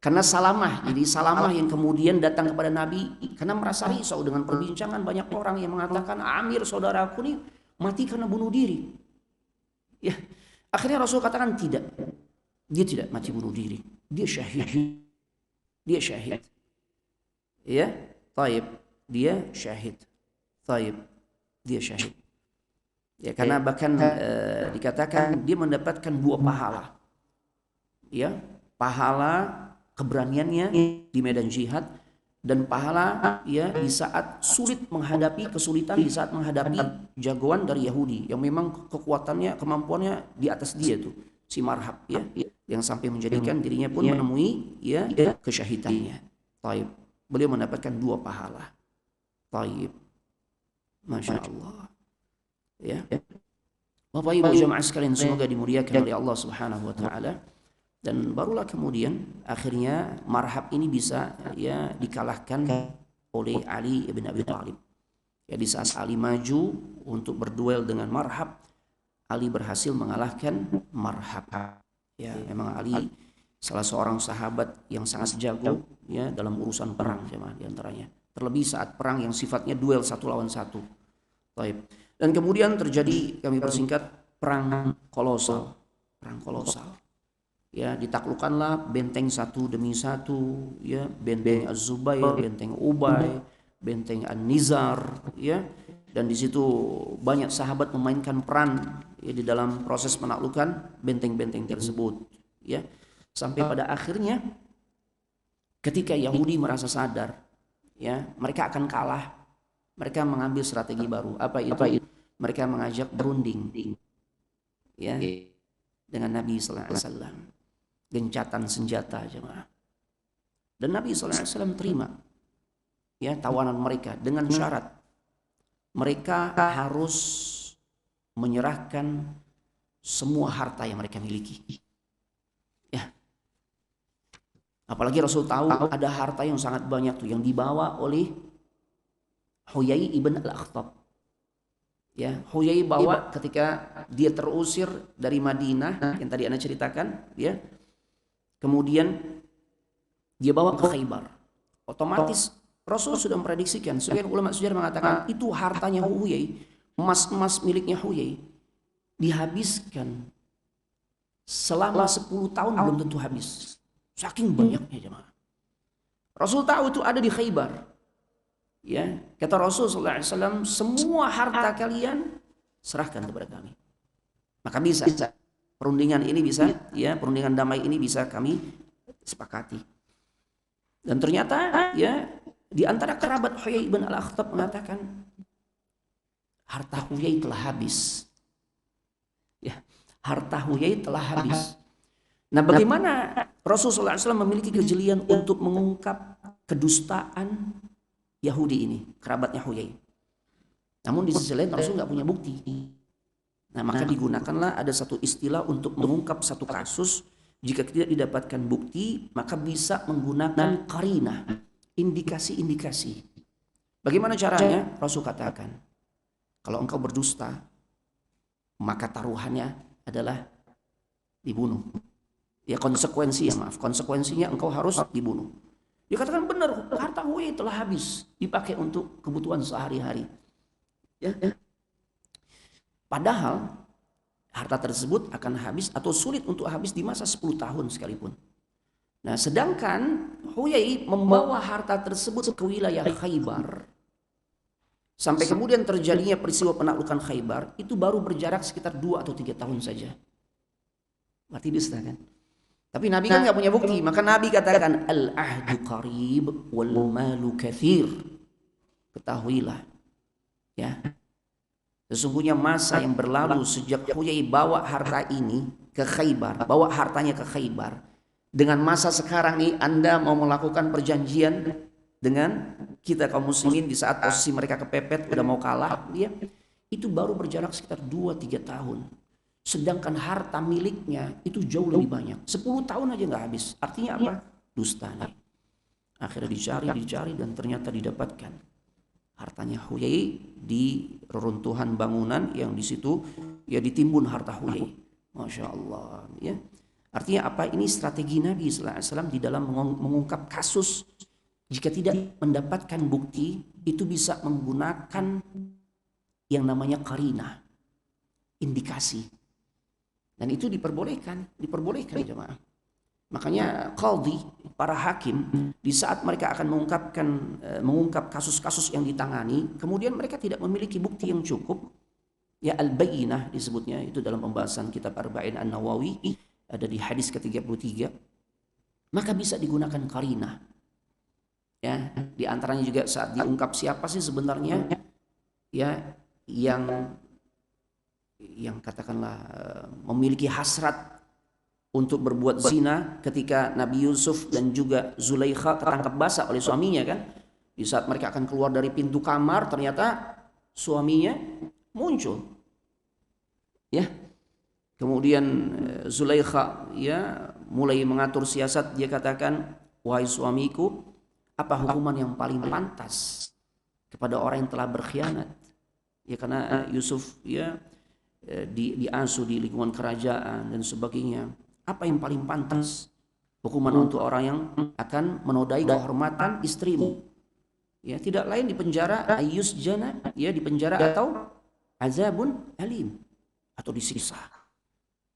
Karena Salamah, jadi Salamah yang kemudian datang kepada Nabi karena merasa risau dengan perbincangan banyak orang yang mengatakan Amir saudaraku ini mati karena bunuh diri. Ya, akhirnya Rasul katakan tidak. Dia tidak mati bunuh diri. Dia syahid. Dia syahid. Ya, taib. Dia syahid. Taib. Dia syahid. Ya, karena bahkan dikatakan dia mendapatkan 2 pahala. Ya, pahala keberaniannya di medan jihad dan pahala ya di saat sulit menghadapi kesulitan, di saat menghadapi jagoan dari Yahudi yang memang kekuatannya, kemampuannya di atas dia tuh si Marhab ya, yang sampai menjadikan dirinya pun menemui ya kesyahidannya. Taib. Beliau mendapatkan 2 pahala. Taib. Masya Allah. Ya. Bapak Ibu jamaah sekalian, semoga dimuliakan oleh Allah Subhanahu wa taala. Dan barulah kemudian akhirnya Marhab ini bisa ya dikalahkan oleh Ali bin Abi Thalib. Ya, di saat Ali maju untuk berduel dengan Marhab, Ali berhasil mengalahkan Marhab. Ya, memang Ali salah seorang sahabat yang sangat jago ya dalam urusan perang jemaah, di antaranya. Terlebih saat perang yang sifatnya duel 1 lawan 1. Baik. Dan kemudian terjadi, kami persingkat, perang kolosal. Perang kolosal. Ya, ditaklukkanlah benteng satu demi satu, ya, benteng Az-Zubair, benteng Ubay, benteng An-Nizar, ya. Dan di situ banyak sahabat memainkan peran ya, di dalam proses menaklukkan benteng-benteng tersebut, ya. Sampai pada akhirnya ketika Yahudi merasa sadar, ya, mereka akan kalah, mereka mengambil strategi baru. Apa itu? Mereka mengajak berunding, ya, dengan Nabi sallallahu alaihi wasallam. Gencatan senjata jemaah. Dan Nabi SAW terima ya tawanan mereka dengan syarat mereka harus menyerahkan semua harta yang mereka miliki. Ya. Apalagi Rasul tahu ada harta yang sangat banyak tuh yang dibawa oleh Huyai ibn al-Akhtab. Ya, Huyai bawa ketika dia terusir dari Madinah yang tadi Anda ceritakan, ya. Kemudian dia bawa ke Khaybar. Otomatis Rasul sudah memprediksikan. Sebagian ulama sejarah mengatakan itu hartanya Huyai, emas-emas miliknya Huyai dihabiskan selama 10 tahun belum tentu habis. Saking banyaknya jemaah. Rasul tahu itu ada di Khaybar. Ya, kata Rasul sallallahu alaihi wasallam, semua harta kalian serahkan kepada kami. Maka bisa perundingan ini bisa, ya, perundingan damai ini bisa kami sepakati. Dan ternyata, ya, di antara kerabat Huyai bin al-Akhtab mengatakan, harta Huyai telah habis. Ya, harta Huyai telah habis. Nah, bagaimana Rasulullah SAW memiliki kejelian untuk mengungkap kedustaan Yahudi ini, kerabatnya Huyai. Namun di sisi lain Rasul nggak punya bukti. Nah, maka digunakanlah ada satu istilah untuk mengungkap satu kasus. Jika tidak didapatkan bukti, maka bisa menggunakan qarinah, indikasi-indikasi. Bagaimana caranya? Rasul katakan, kalau engkau berdusta, maka taruhannya adalah dibunuh. Ya konsekuensinya engkau harus dibunuh. Dia katakan benar, harta Huyai telah habis, dipakai untuk kebutuhan sehari-hari. Ya. Padahal harta tersebut akan habis atau sulit untuk habis di masa 10 tahun sekalipun. Nah, sedangkan Huyai membawa harta tersebut ke wilayah Khaybar. Sampai kemudian terjadinya peristiwa penaklukan Khaybar, itu baru berjarak sekitar 2 atau 3 tahun saja. Berarti dusta kan? Tapi Nabi kan nggak punya bukti, maka Nabi katakan al-ahdu qarib wal malu kathir. Ketahuilah, ya. Sesungguhnya masa yang berlalu sejak Huyai bawa harta ini ke Khaybar, bawa hartanya ke Khaybar. Dengan masa sekarang nih Anda mau melakukan perjanjian dengan kita kaum muslimin di saat posisi mereka kepepet, udah mau kalah, dia itu baru berjarak sekitar 2-3 tahun. Sedangkan harta miliknya itu jauh lebih banyak. 10 tahun aja nggak habis. Artinya apa? Dusta nih. Akhirnya dicari dan ternyata didapatkan. Hartanya Huyai di reruntuhan bangunan yang di situ ya ditimbun harta Huyai. Masya Allah. Ya. Artinya apa? Ini strategi Nabi SAW di dalam mengungkap kasus. Jika tidak mendapatkan bukti, itu bisa menggunakan yang namanya qarinah, indikasi. Dan itu diperbolehkan jemaah. Makanya qadhi, para hakim, di saat mereka akan mengungkap kasus-kasus yang ditangani, kemudian mereka tidak memiliki bukti yang cukup, ya al-bayyinah disebutnya, itu dalam pembahasan kitab Arba'in An-Nawawi, ada di hadis ke-33, maka bisa digunakan qarinah. Ya, di antaranya juga saat diungkap siapa sih sebenarnya ya yang katakanlah memiliki hasrat untuk berbuat zina ketika Nabi Yusuf dan juga Zulaikha ketangkap basah oleh suaminya kan. Di saat mereka akan keluar dari pintu kamar ternyata suaminya muncul. Ya. Kemudian Zulaikha ya mulai mengatur siasat, dia katakan, "Wahai suamiku, apa hukuman yang paling pantas kepada orang yang telah berkhianat?" Ya karena Yusuf ya diasuh di lingkungan kerajaan dan sebagainya. Apa yang paling pantas hukuman untuk orang yang akan menodai kehormatan istrimu? Ya tidak lain dipenjara, ayus jana, ya dipenjara atau azabun alim, atau disiksa.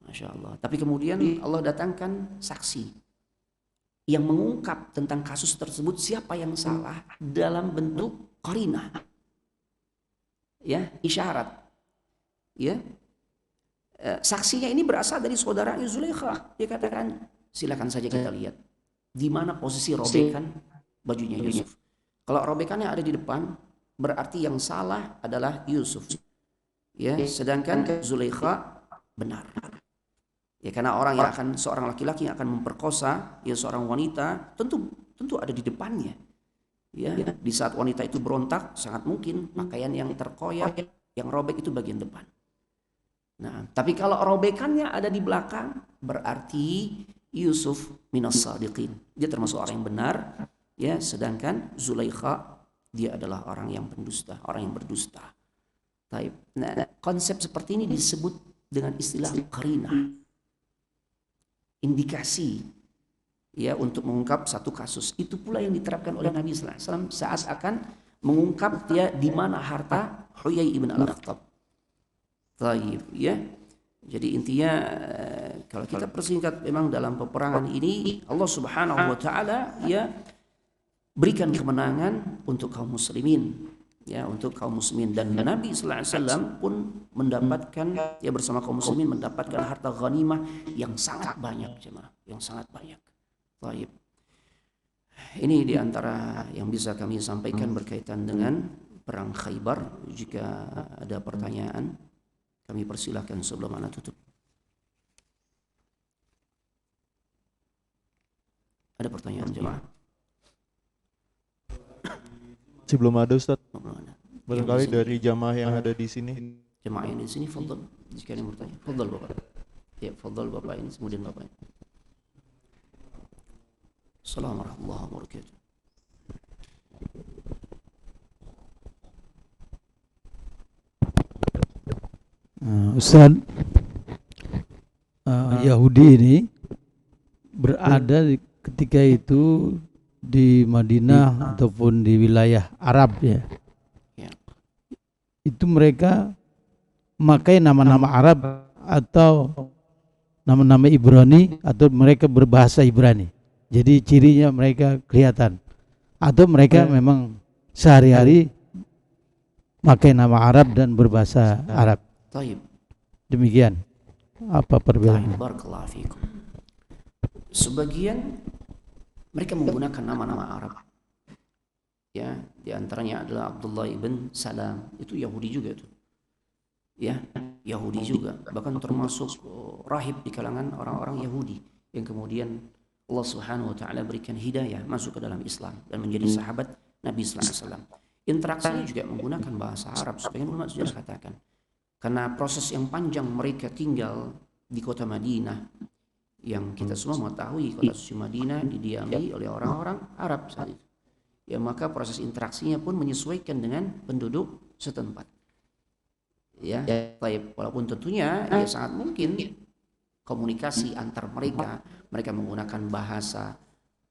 Masya Allah. Tapi kemudian Allah datangkan saksi yang mengungkap tentang kasus tersebut, siapa yang salah dalam bentuk qarinah, ya isyarat, ya. Saksinya ini berasal dari saudaranya Zulaikha. Dia katakan, silakan saja kita lihat di mana posisi robekan bajunya Yusuf. Kalau robekannya ada di depan, berarti yang salah adalah Yusuf. Ya, sedangkan Zulaikha benar. Ya karena seorang laki-laki yang akan memperkosa ya seorang wanita, tentu ada di depannya. Ya, di saat wanita itu berontak, sangat mungkin pakaian yang terkoyak, yang robek itu bagian depan. Nah, tapi kalau robekannya ada di belakang, berarti Yusuf minas sadiqin. Dia termasuk orang yang benar, ya. Sedangkan Zulaikha dia adalah orang yang pendusta, orang yang berdusta. Nah, konsep seperti ini disebut dengan istilah qarinah, indikasi, ya untuk mengungkap satu kasus. Itu pula yang diterapkan oleh Nabi Sallallahu Alaihi Wasallam saat akan mengungkap dia di mana harta Huyai ibn al-Akhtab. Taib, ya. Jadi intinya kalau kita persingkat, memang dalam peperangan ini Allah Subhanahu wa taala ya berikan kemenangan untuk kaum muslimin, ya, untuk kaum muslimin, dan Nabi sallallahu alaihi wasallam pun mendapatkan ya bersama kaum muslimin mendapatkan harta ghanimah yang sangat banyak, jemaah, yang sangat banyak. Taib. Ini diantara yang bisa kami sampaikan berkaitan dengan perang Khaybar. Jika ada pertanyaan, kami persilahkan sebelum anak tutup. Ada pertanyaan jemaah? Masih belum ada Ustaz. Belum ada. Barangkali dari jamaah yang ada di sini. Jemaah yang di sini, fadhal. Jika ada yang bertanya, fadhal Bapak. Ya, fadhal Bapak ini, kemudian Bapak ini. Assalamualaikum warahmatullahi wabarakatuh. Ustaz, Yahudi ini berada ketika itu di Madinah ataupun di wilayah Arab ya. Itu mereka memakai nama-nama Arab atau nama-nama Ibrani atau mereka berbahasa Ibrani. Jadi cirinya mereka kelihatan. Atau mereka memang sehari-hari pakai nama Arab dan berbahasa Arab. Taib. Demikian. Apa perbedaannya? Barakallahu fikum. Sebagian mereka menggunakan nama-nama Arab. Ya, di antaranya adalah Abdullah ibn Salam, itu Yahudi juga itu. Ya, Yahudi juga, bahkan termasuk rahib di kalangan orang-orang Yahudi yang kemudian Allah Subhanahu wa taala berikan hidayah masuk ke dalam Islam dan menjadi sahabat Nabi sallallahu alaihi wasallam. Interaksinya juga menggunakan bahasa Arab, sebagian ulama sudah katakan. Karena proses yang panjang mereka tinggal di kota Madinah, yang kita semua mengetahui kota suci Madinah didiami oleh orang-orang Arab saat itu. Ya, maka proses interaksinya pun menyesuaikan dengan penduduk setempat. Ya, walaupun tentunya ya sangat mungkin komunikasi antar mereka menggunakan bahasa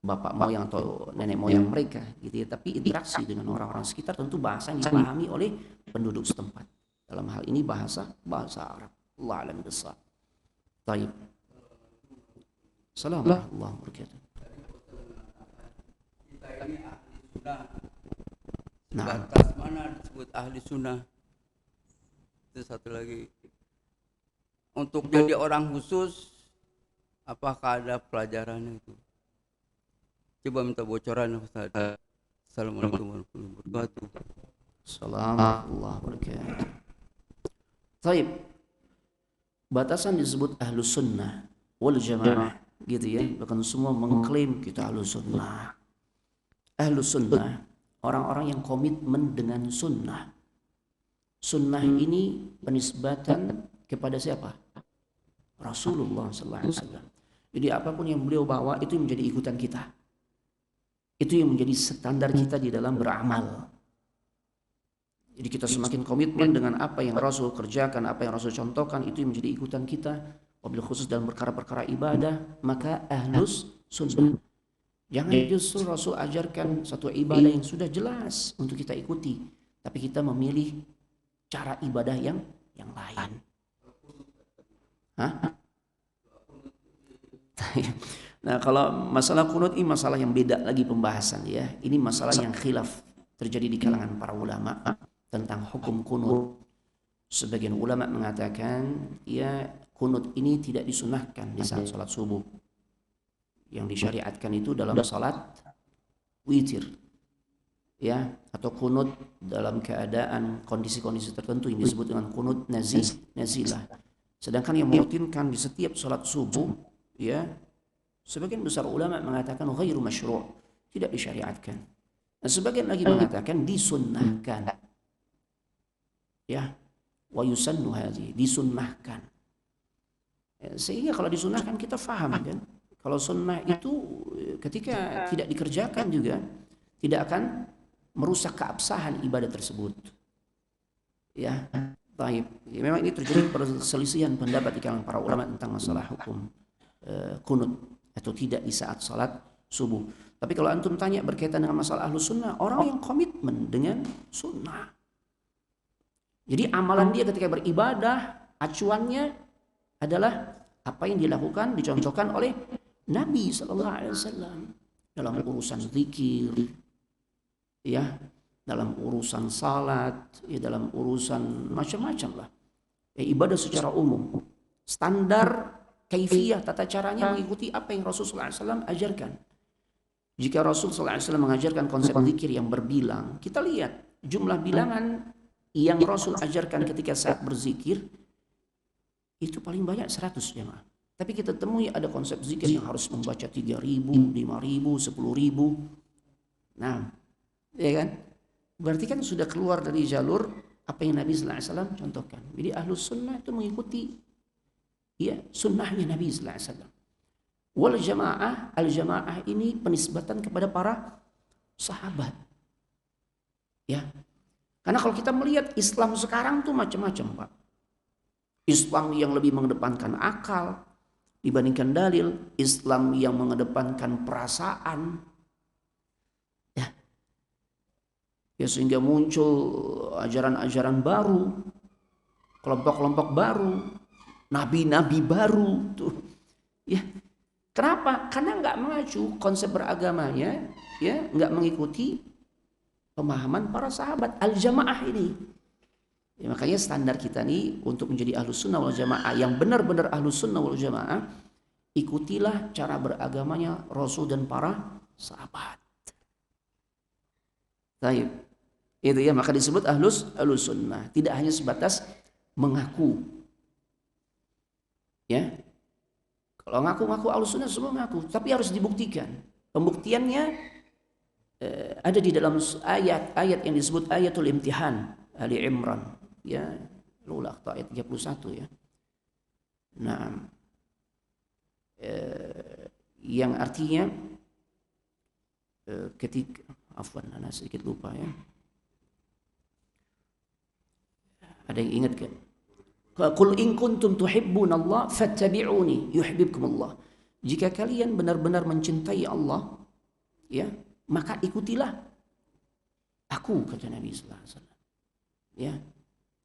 bapak moyang atau nenek moyang mereka gitu ya, tapi interaksi dengan orang-orang sekitar tentu bahasa yang dipahami oleh penduduk setempat. Dalam hal ini bahasa Arab. Allah alam bisawab. Baik. Assalamualaikum warahmatullahi wabarakatuh. Kita ini ahli sunnah. Nah, Batas mana disebut ahli sunnah? Itu satu lagi. Untuk jadi orang khusus, apakah ada pelajarannya itu? Coba minta bocoran Ustaz. Assalamualaikum warahmatullahi wabarakatuh. Assalamualaikum warahmatullahi wabarakatuh. Baik. Batasan disebut ahlus sunnah wal jamaah gitu ya. Bahkan semua mengklaim kita ahlus sunnah. Ahlus sunnah orang-orang yang komitmen dengan sunnah. Sunnah ini penisbatan kepada siapa? Rasulullah sallallahu alaihi wasallam. Jadi apapun yang beliau bawa itu menjadi ikutan kita. Itu yang menjadi standar kita di dalam beramal. Jadi kita semakin komitmen dengan apa yang Rasul kerjakan, apa yang Rasul contohkan, itu yang menjadi ikutan kita. Wabil khusus dalam perkara-perkara ibadah, maka ahlus sunnah. Jangan justru Rasul ajarkan satu ibadah yang sudah jelas untuk kita ikuti, tapi kita memilih cara ibadah yang lain. Hah? Nah, kalau masalah kunut ini masalah yang beda lagi pembahasan ya. Ini masalah yang khilaf terjadi di kalangan para ulama tentang hukum kunut. Sebagian ulama mengatakan ya kunut ini tidak disunahkan di saat sholat subuh. Yang disyariatkan itu dalam sholat witir, ya, atau kunut dalam keadaan kondisi-kondisi tertentu yang disebut dengan kunut nazilah. Sedangkan yang merutinkan di setiap sholat subuh, ya, sebagian besar ulama mengatakan ghairu masyru', tidak disyariatkan. Nah, sebagian lagi mengatakan disunnahkan, ya, wa yusannu hadhi, disunnahkan. Ya, sehingga kalau disunnahkan kita faham kan. Kalau sunnah itu ketika tidak dikerjakan juga tidak akan merusak keabsahan ibadah tersebut. Ya, baik. Ya, memang ini terjadi perselisihan pendapat di kalangan para ulama tentang masalah hukum kunut atau tidak di saat salat subuh. Tapi kalau antum tanya berkaitan dengan masalah ahlus sunnah, orang yang komitmen dengan sunnah. Jadi amalan dia ketika beribadah, acuannya adalah apa yang dilakukan, dicontohkan oleh Nabi sallallahu alaihi wasallam dalam urusan zikir, ya, dalam urusan salat, ya, dalam urusan macam-macam lah. Ya, ibadah secara umum. Standar kaifiyah tata caranya mengikuti apa yang Rasulullah SAW ajarkan. Jika Rasulullah SAW mengajarkan konsep zikir yang berbilang, kita lihat jumlah bilangan yang Rasul ajarkan ketika saat berzikir itu paling banyak 100 jemaah. Tapi kita temui ada konsep zikir yang harus membaca 3.000, 5.000, 10.000. Nah, ya kan? Berarti kan sudah keluar dari jalur apa yang Nabi sallallahu alaihi wasallam contohkan. Jadi ahlus sunnah itu mengikuti ya sunnahnya Nabi sallallahu alaihi wasallam. Wal jamaah, al jamaah ini penisbatan kepada para sahabat. Ya. Karena kalau kita melihat Islam sekarang tuh macam-macam, Pak. Islam yang lebih mengedepankan akal dibandingkan dalil, Islam yang mengedepankan perasaan. Ya, sehingga muncul ajaran-ajaran baru, kelompok-kelompok baru, nabi-nabi baru tuh. Ya. Kenapa? Karena nggak mengacu konsep beragamanya, ya, nggak mengikuti pemahaman para sahabat al-jamaah ini. Ya, makanya standar kita nih untuk menjadi ahlus sunnah wal jamaah yang benar-benar ahlus sunnah wal jamaah, ikutilah cara beragamanya Rasul dan para sahabat. Baik. Itu ya, maka disebut ahlus sunnah. Tidak hanya sebatas mengaku. Ya. Kalau ngaku-ngaku ahlus sunnah semua ngaku, tapi harus dibuktikan. Pembuktiannya ada di dalam ayat yang disebut ayatul imtihan Ali Imran, ya, Al-Ula ayat 31 ya. Nah, yang artinya ketika ana sedikit lupa ya. Ada yang ingat kan? Qul in kuntum tuhibbunallah fattabi'uni yuhibbukumullah. Jika kalian benar-benar mencintai Allah, ya, maka ikutilah aku, kata Nabi sallallahu alaihi wasallam. Ya.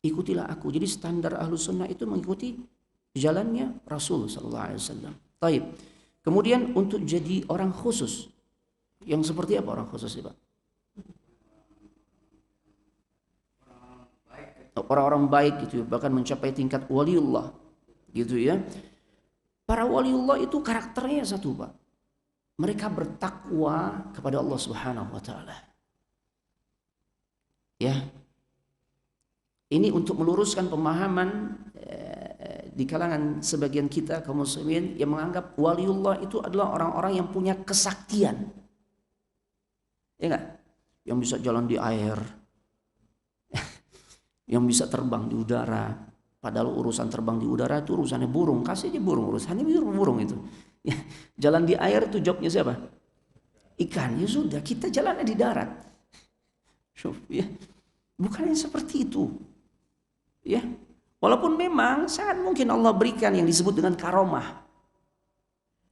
Ikutilah aku. Jadi standar Ahlus Sunnah itu mengikuti jalannya Rasul sallallahu alaihi wasallam. Baik. Kemudian untuk jadi orang khusus, yang seperti apa orang khusus, Pak? Orang-orang baik gitu, bahkan mencapai tingkat waliullah gitu ya. Para waliullah itu karakternya satu, Pak. Mereka bertakwa kepada Allah Subhanahu wa taala. Ya. Ini untuk meluruskan pemahaman di kalangan sebagian kita kaum muslimin yang menganggap waliullah itu adalah orang-orang yang punya kesaktian. Ya enggak? Yang bisa jalan di air, yang bisa terbang di udara. Padahal urusan terbang di udara itu urusannya burung. Kasih aja burung, urusannya burung itu. Ya, jalan di air itu jobnya siapa? Ikan. Ya sudah, kita jalannya di darat. Ya, bukan yang seperti itu. Ya, walaupun memang sangat mungkin Allah berikan yang disebut dengan karomah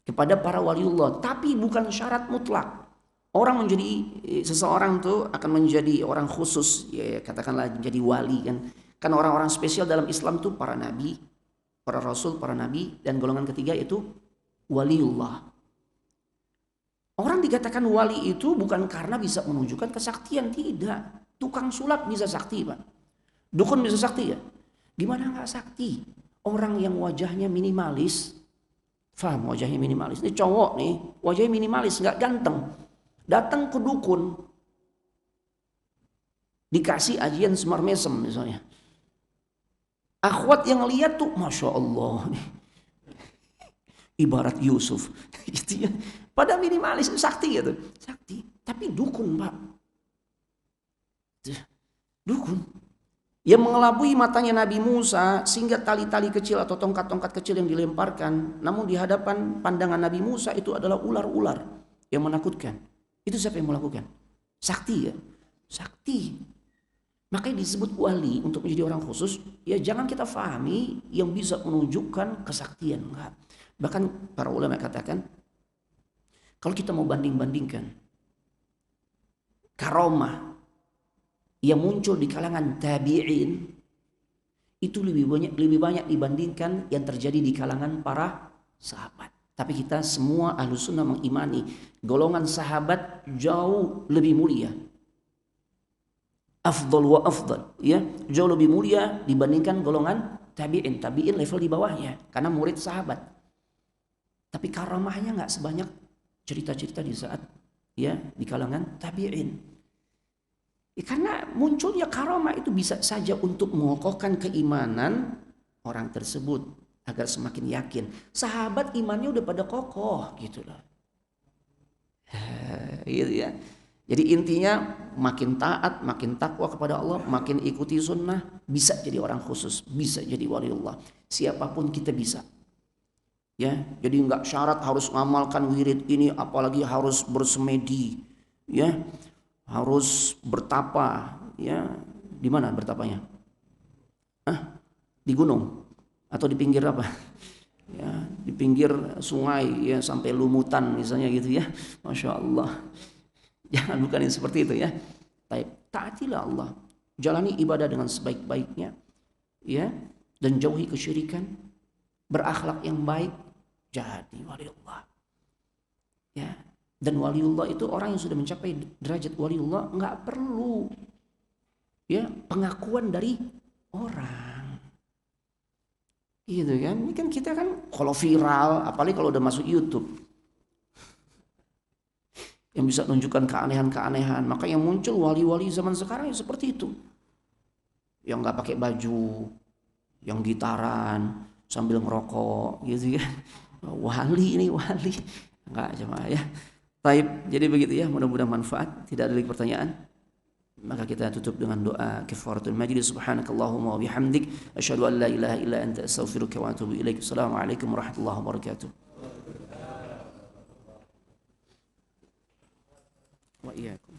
kepada para waliullah, tapi bukan syarat mutlak. Orang menjadi seseorang tuh akan menjadi orang khusus, ya katakanlah menjadi wali kan. Kan orang-orang spesial dalam Islam tuh para nabi, para rasul, para nabi, dan golongan ketiga itu waliullah. Orang dikatakan wali itu bukan karena bisa menunjukkan kesaktian, tidak. Tukang sulap bisa sakti, Pak. Dukun bisa sakti ya? Gimana nggak sakti? Orang yang wajahnya minimalis, faham wajahnya minimalis. Ini cowok nih, wajahnya minimalis, nggak ganteng. Datang ke dukun, dikasih ajian semar mesem misalnya. Akhwat yang lihat tuh, masya Allah, ibarat Yusuf, gitu ya. Pada minimalis sakti gitu, sakti. Tapi dukun, Pak, dukun yang mengelabui matanya Nabi Musa sehingga tali-tali kecil atau tongkat-tongkat kecil yang dilemparkan, namun di hadapan pandangan Nabi Musa itu adalah ular-ular yang menakutkan. Itu siapa yang melakukan? Sakti ya, sakti. Makanya disebut wali untuk menjadi orang khusus. Ya jangan kita fahami yang bisa menunjukkan kesaktian, enggak. Bahkan para ulama katakan, kalau kita mau banding-bandingkan karomah yang muncul di kalangan tabi'in itu lebih banyak dibandingkan yang terjadi di kalangan para sahabat. Tapi kita semua Ahlus Sunnah mengimani golongan sahabat jauh lebih mulia. Afdal wa afdal, ya, jauh lebih mulia dibandingkan golongan tabi'in. Tabi'in level di bawahnya karena murid sahabat. Tapi karamahnya nggak sebanyak cerita-cerita di saat ya di kalangan tabi'in. Ya, karena munculnya karamah itu bisa saja untuk mengokohkan keimanan orang tersebut. agar semakin yakin. Sahabat imannya udah pada kokoh gitu loh. Gitu ya. Jadi intinya makin taat, makin takwa kepada Allah, makin ikuti sunnah, bisa jadi orang khusus, bisa jadi waliullah. Siapapun kita bisa. Ya, jadi nggak syarat harus ngamalkan wirid ini, apalagi harus bersemedi, ya, harus bertapa, ya. Di mana bertapanya? Di gunung atau di pinggir apa? Ya, di pinggir sungai ya sampai lumutan misalnya gitu ya. Masya Allah. Jangan bukan yang seperti itu ya. Taatilah Allah. Jalani ibadah dengan sebaik-baiknya ya, dan jauhi kesyirikan. Berakhlak yang baik, jadi waliullah. Ya. Dan waliullah itu orang yang sudah mencapai derajat waliullah nggak perlu ya pengakuan dari orang. Gitu kan? Ini kan kita kan kalau viral, apalagi kalau udah masuk YouTube, yang bisa menunjukkan keanehan-keanehan, maka yang muncul wali-wali zaman sekarang yang seperti itu, yang nggak pakai baju, yang gitaran sambil ngerokok, gitu ya. Wali ini wali, nggak cuma ya. Taib, jadi begitu ya. Mudah-mudahan manfaat. Tidak ada lagi pertanyaan. Maka kita tutup dengan doa kifaratul majlis. Subhanakallahumma wa bihamdik asyhadu an la ilaha illa anta astaghfiruka wa atubu ilaik. Assalamualaikum warahmatullahi wabarakatuh. Wa iyyakum.